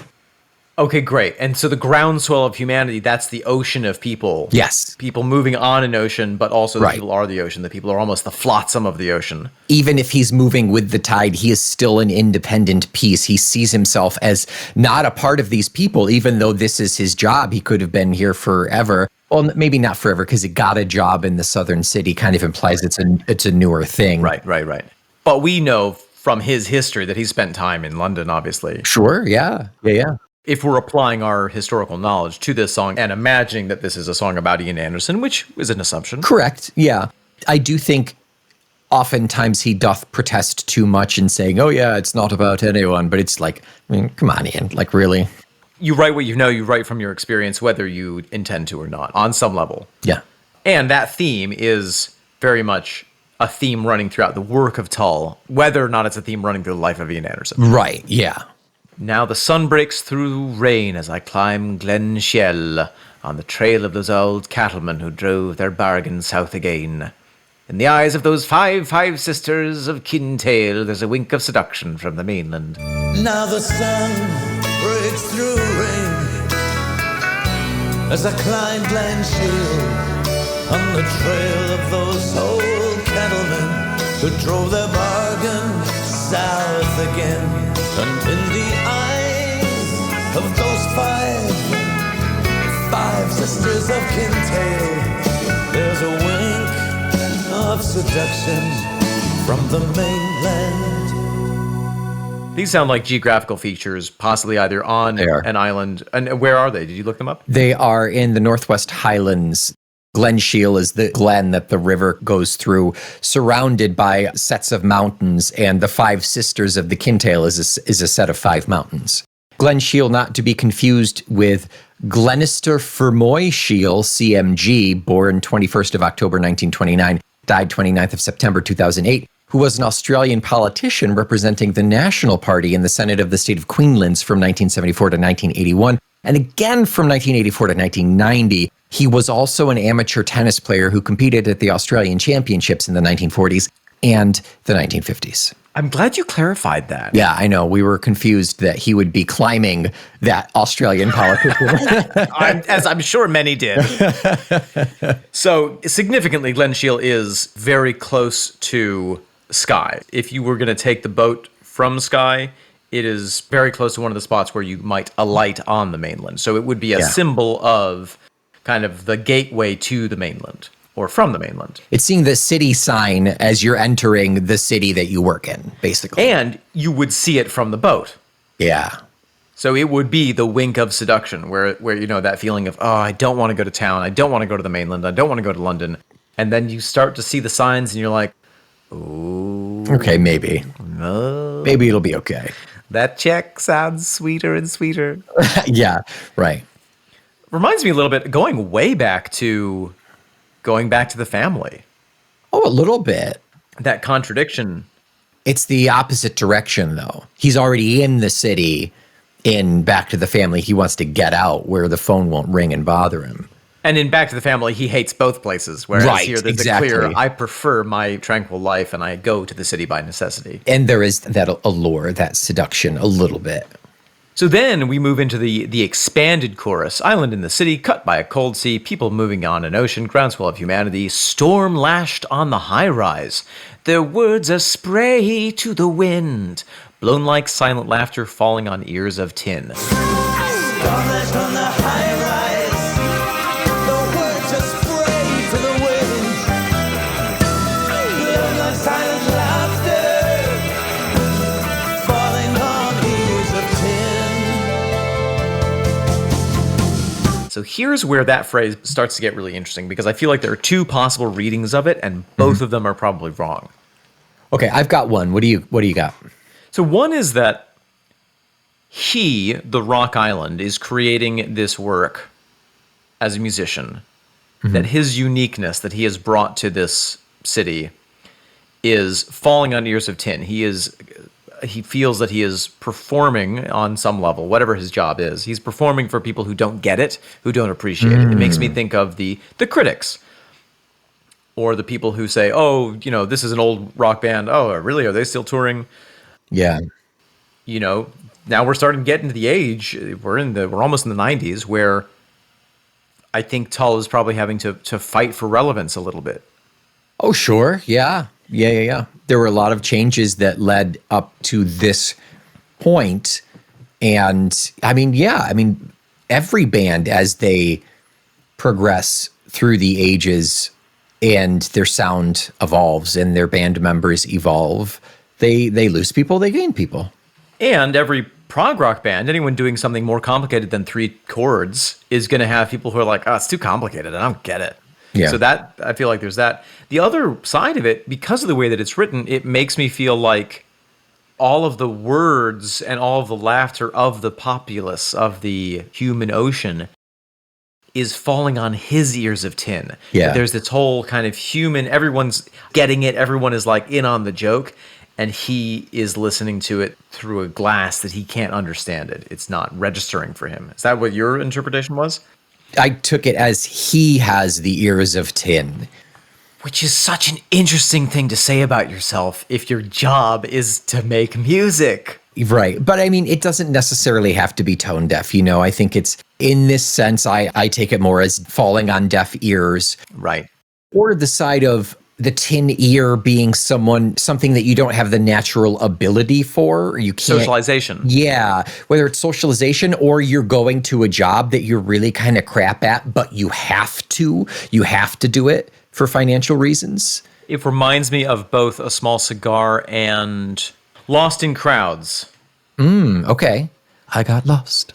Speaker 1: Okay, great. And so the groundswell of humanity, that's the ocean of people.
Speaker 2: Yes.
Speaker 1: People moving on an ocean, but also the
Speaker 2: Right.
Speaker 1: people are the ocean. The people are almost the flotsam of the ocean.
Speaker 2: Even if he's moving with the tide, he is still an independent piece. He sees himself as not a part of these people, even though this is his job. He could have been here forever. Well, maybe not forever, because he got a job in the southern city kind of implies it's a newer thing.
Speaker 1: Right. But we know from his history that he spent time in London, obviously.
Speaker 2: Sure, yeah.
Speaker 1: If we're applying our historical knowledge to this song and imagining that this is a song about Ian Anderson, which is an assumption.
Speaker 2: Correct, yeah. I do think oftentimes he doth protest too much in saying, oh yeah, it's not about anyone, but it's like, I mean, come on, Ian, like really?
Speaker 1: You write what you know, you write from your experience, whether you intend to or not, on some level.
Speaker 2: Yeah.
Speaker 1: And that theme is very much a theme running throughout the work of Tull, whether or not it's a theme running through the life of Ian Anderson.
Speaker 2: Right, yeah.
Speaker 1: Now the sun breaks through rain as I climb Glen Shell on the trail of those old cattlemen who drove their bargain south again. In the eyes of those five sisters of Kintail, there's a wink of seduction from the mainland.
Speaker 3: Now the sun breaks through rain as I climb Glen Shield on the trail of those old cattlemen who drove their bargain south again. And in the eyes of those five sisters of Kintail, there's a wink of seduction from the mainland.
Speaker 1: These sound like geographical features, possibly either on an island. And where are they? Did you look them up?
Speaker 2: They are in the Northwest Highlands. Glen Shiel is the glen that the river goes through, surrounded by sets of mountains, and the Five Sisters of the Kintail is a set of 5 mountains. Glen Shiel, not to be confused with Glenister Fermoy Shiel, CMG, born 21st of October 1929, died 29th of September 2008, who was an Australian politician representing the National Party in the Senate of the state of Queensland from 1974 to 1981, and again from 1984 to 1990. He was also an amateur tennis player who competed at the Australian Championships in the 1940s and the 1950s.
Speaker 1: I'm glad you clarified that.
Speaker 2: Yeah, I know. We were confused that he would be climbing that Australian politician.
Speaker 1: As I'm sure many did. So, significantly, Glen Shiel is very close to Skye. If you were going to take the boat from Skye, it is very close to one of the spots where you might alight on the mainland. So it would be a symbol of kind of the gateway to the mainland, or from the mainland.
Speaker 2: It's seeing the city sign as you're entering the city that you work in, basically.
Speaker 1: And you would see it from the boat.
Speaker 2: Yeah.
Speaker 1: So it would be the wink of seduction, where you know, that feeling of, oh, I don't want to go to town, I don't want to go to the mainland, I don't want to go to London. And then you start to see the signs and you're like, ooh.
Speaker 2: Okay, maybe.
Speaker 1: No.
Speaker 2: Maybe it'll be okay.
Speaker 1: That check sounds sweeter and sweeter.
Speaker 2: Yeah, right.
Speaker 1: Reminds me a little bit, going back to the family.
Speaker 2: Oh, a little bit.
Speaker 1: That contradiction.
Speaker 2: It's the opposite direction, though. He's already in the city in Back to the Family. He wants to get out where the phone won't ring and bother him.
Speaker 1: And in Back to the Family, he hates both places. Whereas here, there's a clear, I prefer my tranquil life and I go to the city by necessity.
Speaker 2: And there is that allure, that seduction a little bit.
Speaker 1: So then we move into the expanded chorus. Island in the city, cut by a cold sea, people moving on an ocean, groundswell of humanity, storm lashed on the high rise. Their words a spray to the wind, blown like silent laughter falling on ears of tin.
Speaker 3: Storm lashed on the high rise, the words a spray to the wind, blown like silent laughter falling on ears of tin.
Speaker 1: So here's where that phrase starts to get really interesting, because I feel like there are two possible readings of it, and both of them are probably wrong.
Speaker 2: Okay, I've got one. What do you got?
Speaker 1: So one is that he, the Rock Island, is creating this work as a musician, that his uniqueness that he has brought to this city is falling on ears of tin. He feels that he is performing on some level, whatever his job is. He's performing for people who don't get it, who don't appreciate it. It makes me think of the critics. or the people who say, oh, this is an old rock band. Oh, really? Are they still touring?
Speaker 2: Yeah.
Speaker 1: Now we're starting to get into the age, we're almost in the 90s, where I think Tull is probably having to fight for relevance a little bit.
Speaker 2: Oh, sure. Yeah. Yeah. There were a lot of changes that led up to this point. And every band, as they progress through the ages and their sound evolves and their band members evolve, they lose people, they gain people.
Speaker 1: And every prog rock band, anyone doing something more complicated than 3 chords, is going to have people who are like, oh, it's too complicated, I don't get it.
Speaker 2: Yeah.
Speaker 1: So that, I feel like there's that. The other side of it, because of the way that it's written, it makes me feel like all of the words and all of the laughter of the populace, of the human ocean, is falling on his ears of tin.
Speaker 2: Yeah.
Speaker 1: There's this whole kind of human, everyone's getting it, everyone is like in on the joke, and he is listening to it through a glass that he can't understand it. It's not registering for him. Is that what your interpretation was?
Speaker 2: I took it as he has the ears of tin.
Speaker 1: Which is such an interesting thing to say about yourself if your job is to make music.
Speaker 2: Right. But I mean, it doesn't necessarily have to be tone deaf. I think it's, in this sense, I take it more as falling on deaf ears.
Speaker 1: Right.
Speaker 2: Or the side of the tin ear being something that you don't have the natural ability for. You can't.
Speaker 1: Socialization.
Speaker 2: Yeah. Whether it's socialization or you're going to a job that you're really kind of crap at, but you have to do it for financial reasons.
Speaker 1: It reminds me of both A Small Cigar and Lost in Crowds.
Speaker 2: Okay. I got lost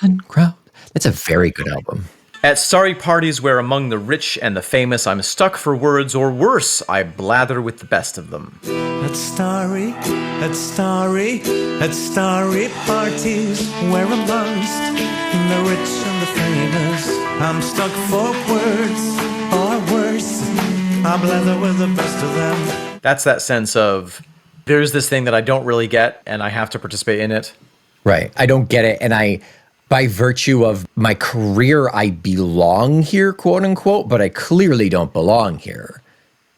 Speaker 2: in crowd. That's a very good album.
Speaker 1: At starry parties where among the rich and the famous I'm stuck for words, or worse, I blather with the best of them.
Speaker 3: At starry parties where amongst the rich and the famous I'm stuck for words, or worse, I blather with the best of them.
Speaker 1: That's that sense of, there's this thing that I don't really get, and I have to participate in it.
Speaker 2: Right. I don't get it, and by virtue of my career, I belong here, quote unquote, but I clearly don't belong here.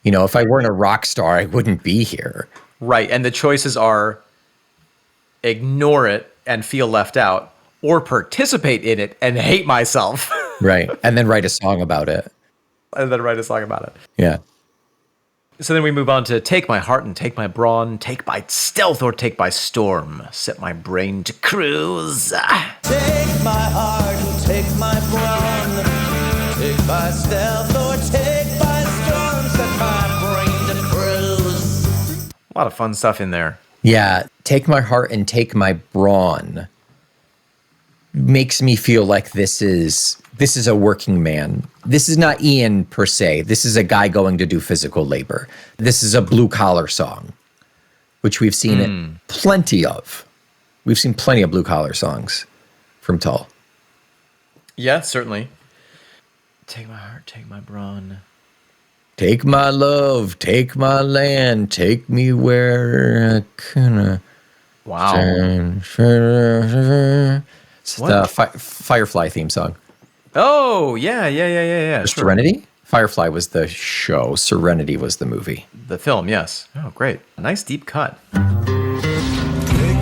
Speaker 2: If I weren't a rock star, I wouldn't be here.
Speaker 1: Right. And the choices are ignore it and feel left out, or participate in it and hate myself.
Speaker 2: Right. And then write a song about it.
Speaker 1: Yeah.
Speaker 2: Yeah.
Speaker 1: So then we move on to take my heart and take my brawn, take by stealth or take by storm, set my brain to cruise.
Speaker 3: Take my heart and take my brawn, take by stealth or take by storm, set my brain to cruise.
Speaker 1: A lot of fun stuff in there.
Speaker 2: Yeah. Take my heart and take my brawn makes me feel like this is a working man. This is not Ian per se. This is a guy going to do physical labor. This is a blue collar song, which we've seen plenty of. We've seen plenty of blue collar songs from Tull.
Speaker 1: Yeah, certainly. Take my heart, take my brawn.
Speaker 2: Take my love, take my land, take me where I can.
Speaker 1: Wow.
Speaker 2: It's the Firefly theme song.
Speaker 1: Oh, yeah.
Speaker 2: Serenity? Firefly was the show. Serenity was the movie.
Speaker 1: The film, yes. Oh, great. A nice deep cut.
Speaker 3: Take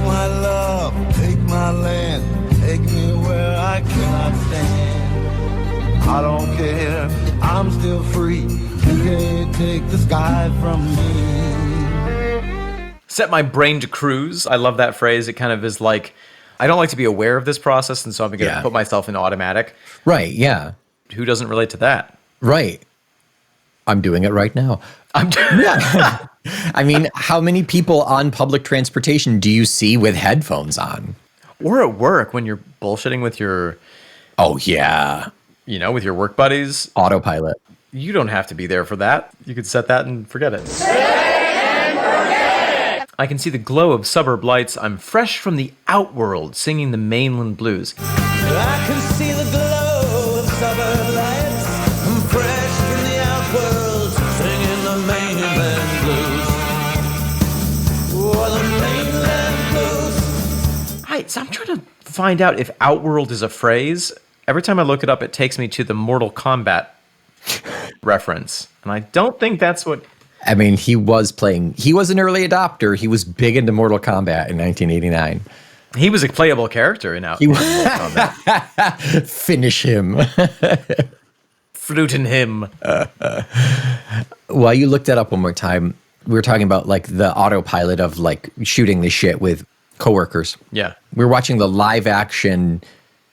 Speaker 3: my love, take my land, take me where I cannot stand. I don't care, I'm still free. You can't take the sky from me.
Speaker 1: Set my brain to cruise. I love that phrase. It kind of is like, I don't like to be aware of this process, and so I'm going to put myself in automatic.
Speaker 2: Right, yeah.
Speaker 1: Who doesn't relate to that?
Speaker 2: Right. I'm doing it right now. Yeah. I mean, how many people on public transportation do you see with headphones on?
Speaker 1: Or at work when you're bullshitting with your...
Speaker 2: Oh, yeah.
Speaker 1: With your work buddies.
Speaker 2: Autopilot.
Speaker 1: You don't have to be there for that. You could set that and forget it. I can see the glow of suburb lights. I'm fresh from the outworld, singing the mainland blues.
Speaker 3: I can see the glow of suburb lights. I'm fresh from the outworld, singing the mainland blues. Oh, the mainland blues.
Speaker 1: Right, so I'm trying to find out if outworld is a phrase. Every time I look it up, it takes me to the Mortal Kombat reference. And I don't think that's what...
Speaker 2: I mean, he was an early adopter. He was big into Mortal Kombat in 1989.
Speaker 1: He was a playable character in Mortal Kombat.
Speaker 2: Finish him.
Speaker 1: Fruiting him.
Speaker 2: While you looked that up one more time, we were talking about like the autopilot of like shooting the shit with coworkers.
Speaker 1: Yeah.
Speaker 2: We were watching the live action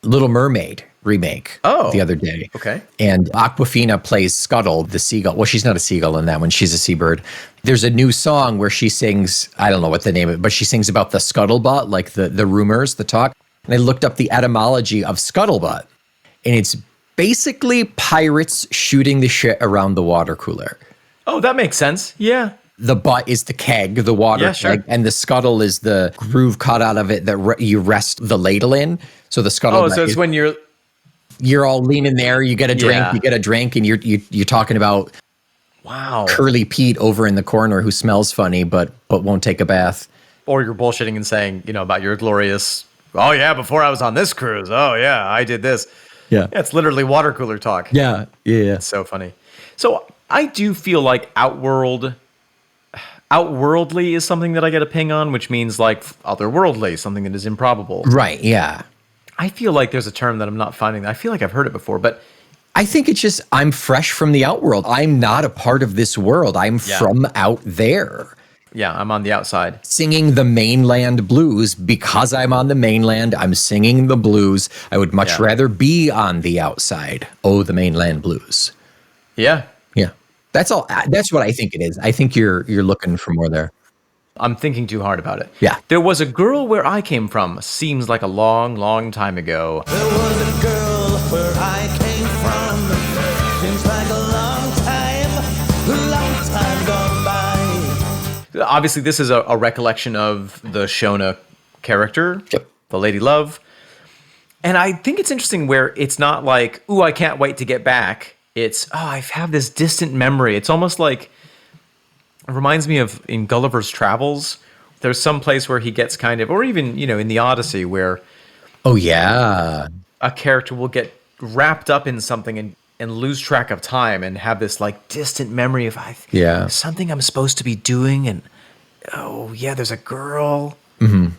Speaker 2: Little Mermaid remake the other day.
Speaker 1: Okay.
Speaker 2: And Aquafina plays Scuttle, the seagull. Well, she's not a seagull in that one. She's a seabird. There's a new song where she sings, I don't know what the name of it, but she sings about the scuttlebutt, like the rumors, the talk. And I looked up the etymology of scuttlebutt. And it's basically pirates shooting the shit around the water cooler.
Speaker 1: Oh, that makes sense. Yeah.
Speaker 2: The butt is the keg, the water keg, and the scuttle is the groove cut out of it that you rest the ladle in. So the scuttle.
Speaker 1: Oh, so it's when
Speaker 2: you're all leaning there, you get a drink, and you're talking about Curly Pete over in the corner who smells funny but won't take a bath.
Speaker 1: Or you're bullshitting and saying, about your glorious, oh yeah, before I was on this cruise, oh yeah, I did this.
Speaker 2: Yeah.
Speaker 1: It's literally water cooler talk.
Speaker 2: Yeah.
Speaker 1: It's so funny. So I do feel like outworldly is something that I get a ping on, which means like otherworldly, something that is improbable.
Speaker 2: Right, yeah.
Speaker 1: I feel like there's a term that I'm not finding. I feel like I've heard it before, but
Speaker 2: I think it's just I'm fresh from the outworld. I'm not a part of this world. I'm from out there.
Speaker 1: Yeah, I'm on the outside.
Speaker 2: Singing the mainland blues because I'm on the mainland. I'm singing the blues. I would much rather be on the outside. Oh, the mainland blues.
Speaker 1: Yeah.
Speaker 2: Yeah. That's all. That's what I think it is. I think you're looking for more there.
Speaker 1: I'm thinking too hard about it.
Speaker 2: Yeah.
Speaker 1: There was a girl where I came from. Seems like a long, long time ago.
Speaker 3: There was a girl where I came from. Seems like a long time gone by.
Speaker 1: Obviously, this is a recollection of the Shona character, the Lady Love. And I think it's interesting where it's not like, ooh, I can't wait to get back. It's, oh, I have this distant memory. It's almost like, it reminds me of in Gulliver's Travels. There's some place where he gets kind of, or even, in the Odyssey where...
Speaker 2: Oh, yeah.
Speaker 1: A character will get wrapped up in something and lose track of time and have this like distant memory of something I'm supposed to be doing. And, oh, yeah, there's a girl.
Speaker 2: Mm-hmm.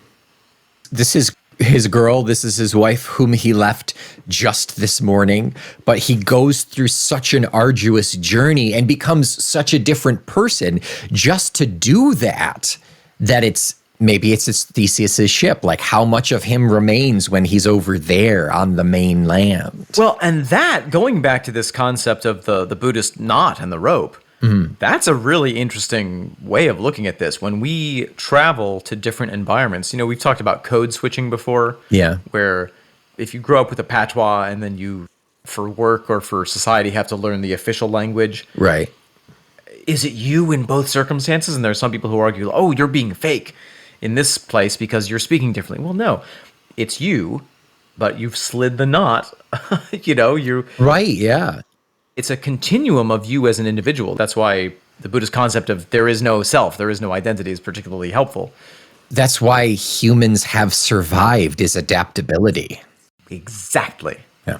Speaker 2: This is his girl. This is his wife whom he left just this morning. But he goes through such an arduous journey and becomes such a different person just to do that maybe it's Theseus's ship. Like how much of him remains when he's over there on the mainland.
Speaker 1: Well, and that, going back to this concept of the Buddhist knot and the rope, that's a really interesting way of looking at this. When we travel to different environments, we've talked about code switching before.
Speaker 2: Yeah.
Speaker 1: Where if you grow up with a patois and then you, for work or for society, have to learn the official language.
Speaker 2: Right.
Speaker 1: Is it you in both circumstances? And there are some people who argue, oh, you're being fake in this place because you're speaking differently. Well, no, it's you, but you've slid the knot. You're...
Speaker 2: Right, yeah.
Speaker 1: It's a continuum of you as an individual. That's why the Buddhist concept of there is no self, there is no identity is particularly helpful.
Speaker 2: That's why humans have survived, is adaptability.
Speaker 1: Exactly.
Speaker 2: Yeah.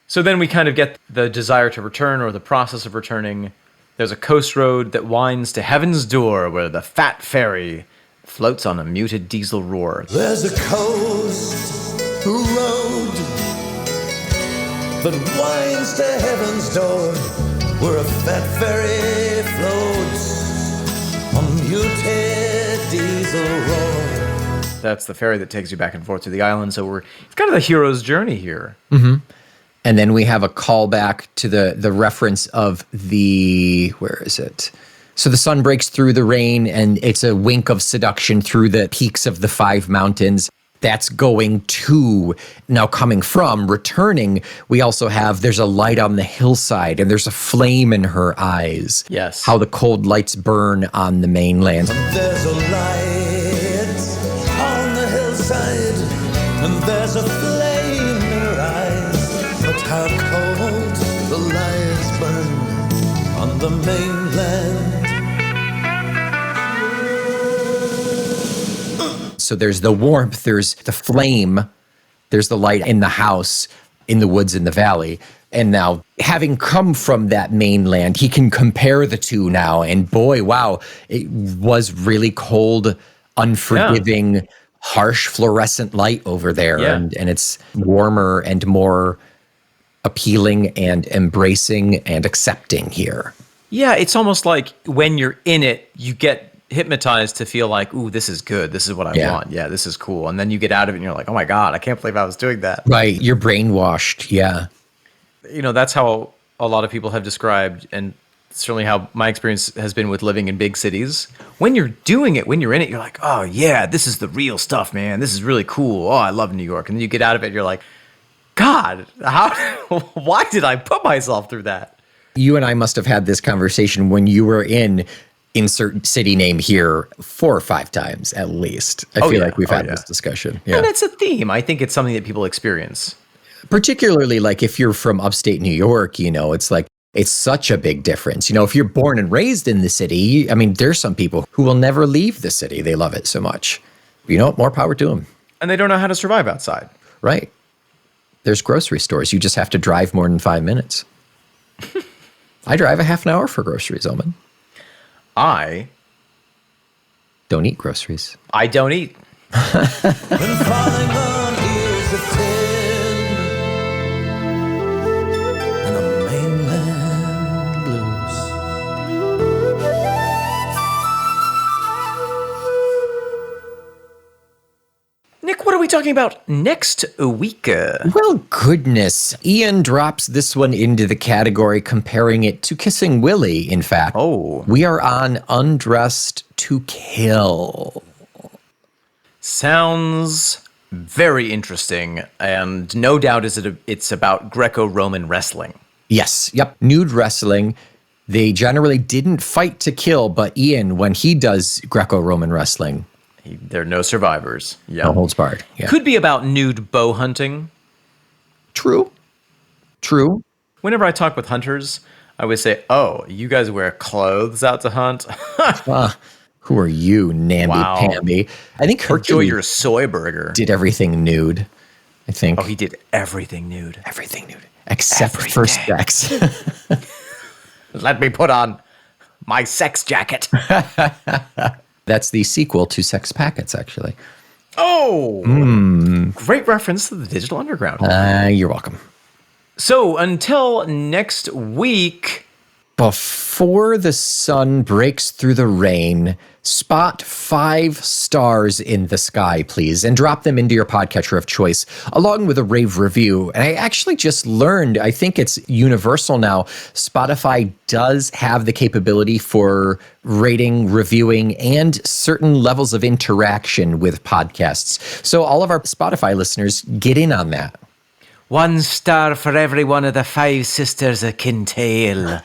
Speaker 1: So then we kind of get the desire to return or the process of returning. There's a coast road that winds to heaven's door where the fat ferry floats on a muted diesel roar.
Speaker 3: There's a coast road that winds to heaven's door where a fat ferry floats on muted diesel roar.
Speaker 1: That's the ferry that takes you back and forth to the island. So it's kind of the hero's journey here.
Speaker 2: Mm-hmm. And then we have a callback to the reference of where is it? So the sun breaks through the rain and it's a wink of seduction through the peaks of the 5 mountains. That's going to, now coming from, returning, we also have, there's a light on the hillside and there's a flame in her eyes.
Speaker 1: Yes.
Speaker 2: How the cold lights burn on the mainland.
Speaker 3: There's a light on the hillside and there's a flame in her eyes. But how cold the lights burn on the mainland.
Speaker 2: So there's the warmth, there's the flame, there's the light in the house, in the woods, in the valley. And now, having come from that mainland, he can compare the two now. And boy, wow, it was really cold, unforgiving, harsh fluorescent light over there.
Speaker 1: Yeah.
Speaker 2: And it's warmer and more appealing and embracing and accepting here.
Speaker 1: Yeah, it's almost like when you're in it, you get hypnotized to feel like, ooh, this is good. This is what I want. Yeah, this is cool. And then you get out of it and you're like, oh my God, I can't believe I was doing that.
Speaker 2: Right. You're brainwashed. Yeah.
Speaker 1: You know, that's how a lot of people have described, and certainly how my experience has been with living in big cities. When you're doing it, when you're in it, you're like, oh yeah, this is the real stuff, man. This is really cool. Oh, I love New York. And then you get out of it and you're like, God, why did I put myself through that?
Speaker 2: You and I must have had this conversation when you were in insert city name here 4 or 5 times at least. I feel like we've had this discussion. Yeah.
Speaker 1: And it's a theme. I think it's something that people experience.
Speaker 2: Particularly like if you're from upstate New York, you know, it's like, it's such a big difference. You know, if you're born and raised in the city, I mean, there's some people who will never leave the city. They love it so much. You know, more power to them.
Speaker 1: And they don't know how to survive outside.
Speaker 2: Right. There's grocery stores. You just have to drive more than 5 minutes. I drive a half an hour for groceries, Omen.
Speaker 1: I
Speaker 2: don't eat groceries.
Speaker 1: I don't eat.
Speaker 3: Been falling on ears of tin and a mainland blues.
Speaker 1: Nick, what are we talking about next week?
Speaker 2: Well, goodness. Ian drops this one into the category comparing it to Kissing Willie, in fact.
Speaker 1: Oh.
Speaker 2: We are on Undressed to Kill.
Speaker 1: Sounds very interesting, and no doubt it's about Greco-Roman wrestling.
Speaker 2: Yes, yep, nude wrestling. They generally didn't fight to kill, but Ian, when he does Greco-Roman wrestling,
Speaker 1: there are no survivors. Yeah.
Speaker 2: no holds barred. Yeah.
Speaker 1: Could be about nude bow hunting.
Speaker 2: True.
Speaker 1: Whenever I talk with hunters, I always say, oh, you guys wear clothes out to hunt?
Speaker 2: Who are you, namby-pamby? I think
Speaker 1: Enjoy
Speaker 2: Hercules
Speaker 1: your soy burger.
Speaker 2: did everything nude, I think.
Speaker 1: Oh, he did everything nude.
Speaker 2: Everything nude. Except for sex.
Speaker 1: Let me put on my sex jacket.
Speaker 2: That's the sequel to Sex Packets, actually.
Speaker 1: Oh! Great reference to the Digital Underground.
Speaker 2: You're welcome.
Speaker 1: So, until next week...
Speaker 2: Before the sun breaks through the rain, spot 5 stars in the sky, please, and drop them into your podcatcher of choice, along with a rave review. And I actually just learned, I think it's universal now, Spotify does have the capability for rating, reviewing, and certain levels of interaction with podcasts. So all of our Spotify listeners, get in on that.
Speaker 1: 1 star for every one of the 5 sisters of Kintail.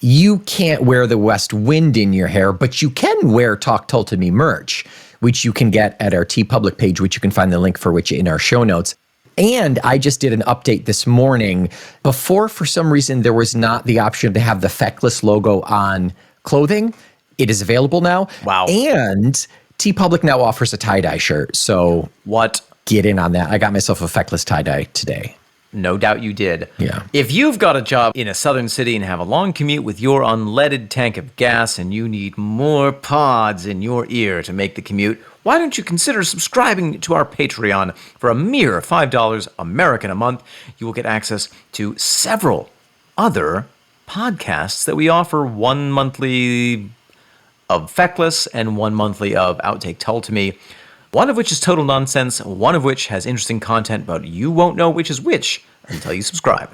Speaker 2: You can't wear the West Wind in your hair, but you can wear Talk Tull to Me merch, which you can get at our TeePublic page, which you can find the link for which in our show notes. And I just did an update this morning. Before, for some reason, there was not the option to have the Feckless logo on clothing. It is available now.
Speaker 1: Wow.
Speaker 2: And TeePublic now offers a tie-dye shirt. So
Speaker 1: What?
Speaker 2: get in on that. I got myself a Feckless tie-dye today.
Speaker 1: No doubt you did.
Speaker 2: Yeah.
Speaker 1: If you've got a job in a southern city and have a long commute with your unleaded tank of gas and you need more pods in your ear to make the commute, why don't you consider subscribing to our Patreon for a mere $5 American a month? You will get access to several other podcasts that we offer, 1 monthly of Feckless and 1 monthly of Outtake Tull to Me. One of which is total nonsense, one of which has interesting content, but you won't know which is which until you subscribe.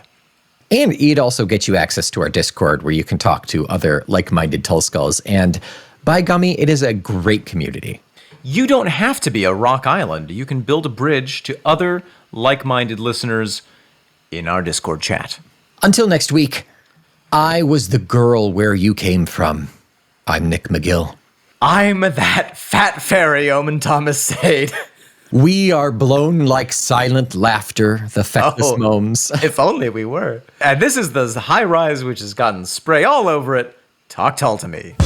Speaker 2: And it also gets you access to our Discord where you can talk to other like-minded Tullskulls. And by gummy, it is a great community.
Speaker 1: You don't have to be a rock island. You can build a bridge to other like-minded listeners in our Discord chat.
Speaker 2: Until next week, I was the girl where you came from. I'm Nick McGill.
Speaker 1: I'm that fat fairy, Omen Thomas Sade.
Speaker 2: We are blown like silent laughter, the feckless moans.
Speaker 1: If only we were. And this is the high rise which has gotten spray all over it. Talk Tull to me.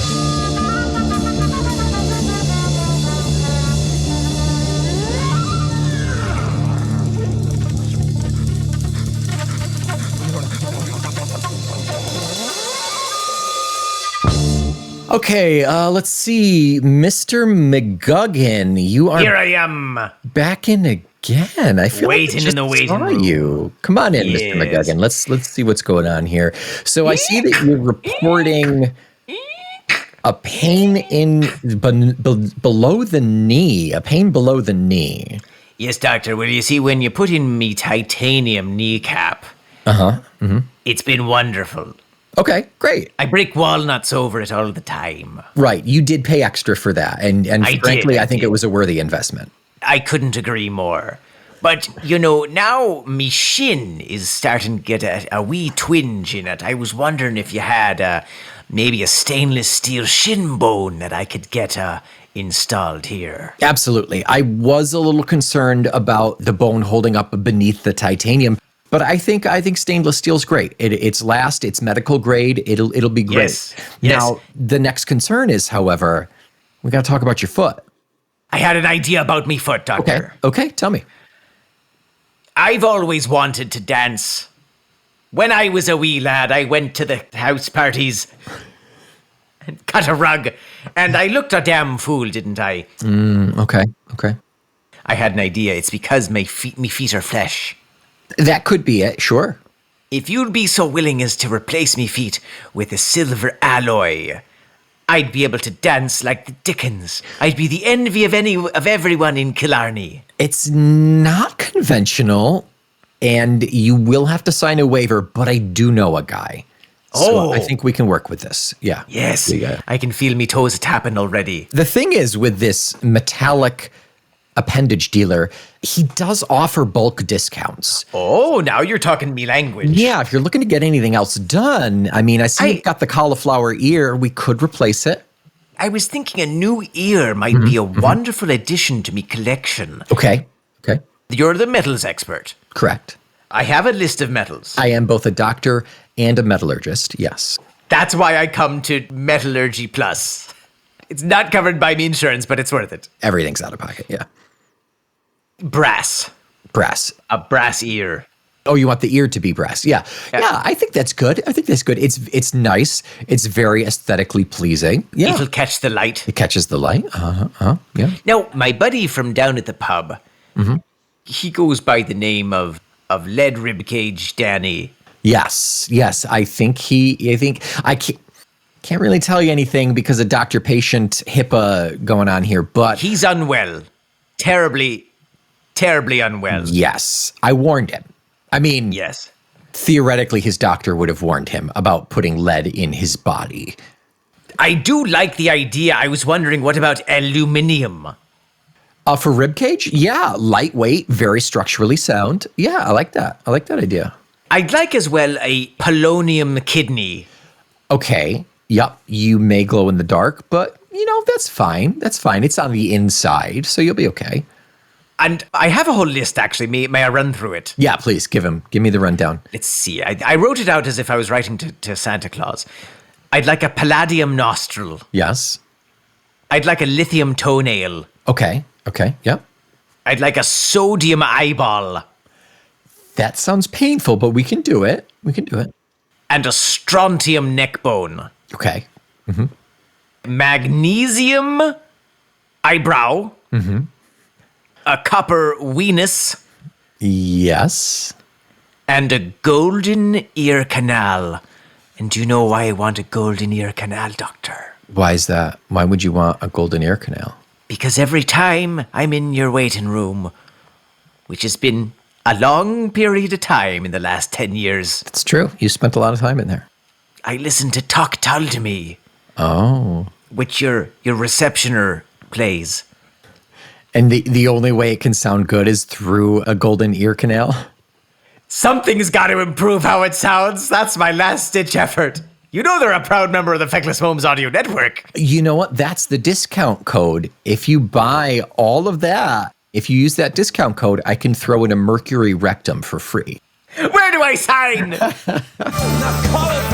Speaker 6: You want to come
Speaker 2: Okay, let's see. Mr. McGuggin, you are
Speaker 1: Here I am.
Speaker 2: back in again. I feel
Speaker 1: Waiting
Speaker 2: like I just
Speaker 1: in the waiting
Speaker 2: saw
Speaker 1: room.
Speaker 2: you. Come on in, Mr.
Speaker 1: Yes.
Speaker 2: McGuggin. Let's see what's going on here. So I see that you're reporting a pain in below the knee. A pain below the knee.
Speaker 1: Yes, doctor. Well, you see, when you put in me titanium kneecap, it's been wonderful.
Speaker 2: Okay, great.
Speaker 1: I break walnuts over it all the time.
Speaker 2: Right, you did pay extra for that, and
Speaker 1: I
Speaker 2: frankly,
Speaker 1: did, I
Speaker 2: I think
Speaker 1: did.
Speaker 2: it was a worthy investment.
Speaker 1: I couldn't agree more. But, you know, now me shin is starting to get a wee twinge in it. I was wondering if you had maybe a stainless steel shin bone that I could get installed here.
Speaker 2: Absolutely. I was a little concerned about the bone holding up beneath the titanium, but I think stainless steel's great. It's it's medical grade. It'll be great.
Speaker 1: Yes.
Speaker 2: Now, the next concern is, however, we got to talk about your foot.
Speaker 1: I had an idea about me foot, doctor.
Speaker 2: Okay, tell me.
Speaker 1: I've always wanted to dance. When I was a wee lad, I went to the house parties and cut a rug, and I looked a damn fool, didn't I?
Speaker 2: Okay.
Speaker 1: I had an idea. It's because me feet are flesh.
Speaker 2: That could be it, sure.
Speaker 1: If you'd be so willing as to replace me feet with a silver alloy, I'd be able to dance like the Dickens. I'd be the envy of everyone in Killarney.
Speaker 2: It's not conventional, and you will have to sign a waiver, but I do know a guy. So I think we can work with this. Yeah.
Speaker 1: Yes,
Speaker 2: Yeah.
Speaker 1: I can feel me toes tapping already.
Speaker 2: The thing is, with this metallic appendage dealer, he does offer bulk discounts.
Speaker 1: Oh, now you're talking me language.
Speaker 2: Yeah, if you're looking to get anything else done, I mean, I see you've got the cauliflower ear. We could replace it.
Speaker 1: I was thinking a new ear might be a wonderful addition to me collection.
Speaker 2: Okay.
Speaker 1: You're the metals expert.
Speaker 2: Correct.
Speaker 1: I have a list of metals.
Speaker 2: I am both a doctor and a metallurgist, yes.
Speaker 1: That's why I come to Metallurgy Plus. It's not covered by me insurance, but it's worth it.
Speaker 2: Everything's out of pocket, yeah.
Speaker 1: Brass.
Speaker 2: Brass.
Speaker 1: A brass ear.
Speaker 2: Oh, you want the ear to be brass. Yeah, I think that's good. It's nice. It's very aesthetically pleasing. Yeah.
Speaker 1: It'll catch the light.
Speaker 2: It catches the light. Yeah.
Speaker 1: Now, my buddy from down at the pub, he goes by the name of Lead Ribcage Danny.
Speaker 2: Yes. I think I can't really tell you anything because of doctor-patient HIPAA going on here, but
Speaker 1: He's unwell. Terribly unwell.
Speaker 2: yes, I warned him. I mean,
Speaker 1: Yes.
Speaker 2: theoretically, his doctor would have warned him about putting lead in his body.
Speaker 1: I do like the idea. I was wondering, what about aluminium?
Speaker 2: For ribcage, yeah, lightweight, very structurally sound. Yeah, I like that. I like that idea.
Speaker 1: I'd like as well a polonium kidney.
Speaker 2: Okay, yep, you may glow in the dark, but that's fine. That's fine. It's on the inside, so you'll be okay.
Speaker 1: And I have a whole list, actually. May I run through it?
Speaker 2: Yeah, please give me the rundown.
Speaker 1: Let's see. I wrote it out as if I was writing to Santa Claus. I'd like a palladium nostril.
Speaker 2: Yes.
Speaker 1: I'd like a lithium toenail.
Speaker 2: Okay. Yep.
Speaker 1: I'd like a sodium eyeball.
Speaker 2: That sounds painful, but we can do it.
Speaker 1: And a strontium neck bone.
Speaker 2: Okay.
Speaker 1: Magnesium eyebrow. A copper weenus.
Speaker 2: Yes.
Speaker 1: And a golden ear canal. And do you know why I want a golden ear canal, Doctor?
Speaker 2: Why is that? Why would you want a golden ear canal?
Speaker 1: Because every time I'm in your waiting room, which has been a long period of time in the last 10 years,
Speaker 2: It's true. You spent a lot of time in there.
Speaker 1: I listen to Talk Tull to Me,
Speaker 2: Oh.
Speaker 1: which your receptioner plays.
Speaker 2: And the only way it can sound good is through a golden ear canal?
Speaker 1: Something's got to improve how it sounds. That's my last-ditch effort. You know they're a proud member of the Feckless Homes Audio Network.
Speaker 2: You know what? That's the discount code. If you buy all of that, if you use that discount code, I can throw in a mercury rectum for free.
Speaker 1: Where do I sign?
Speaker 3: Now call it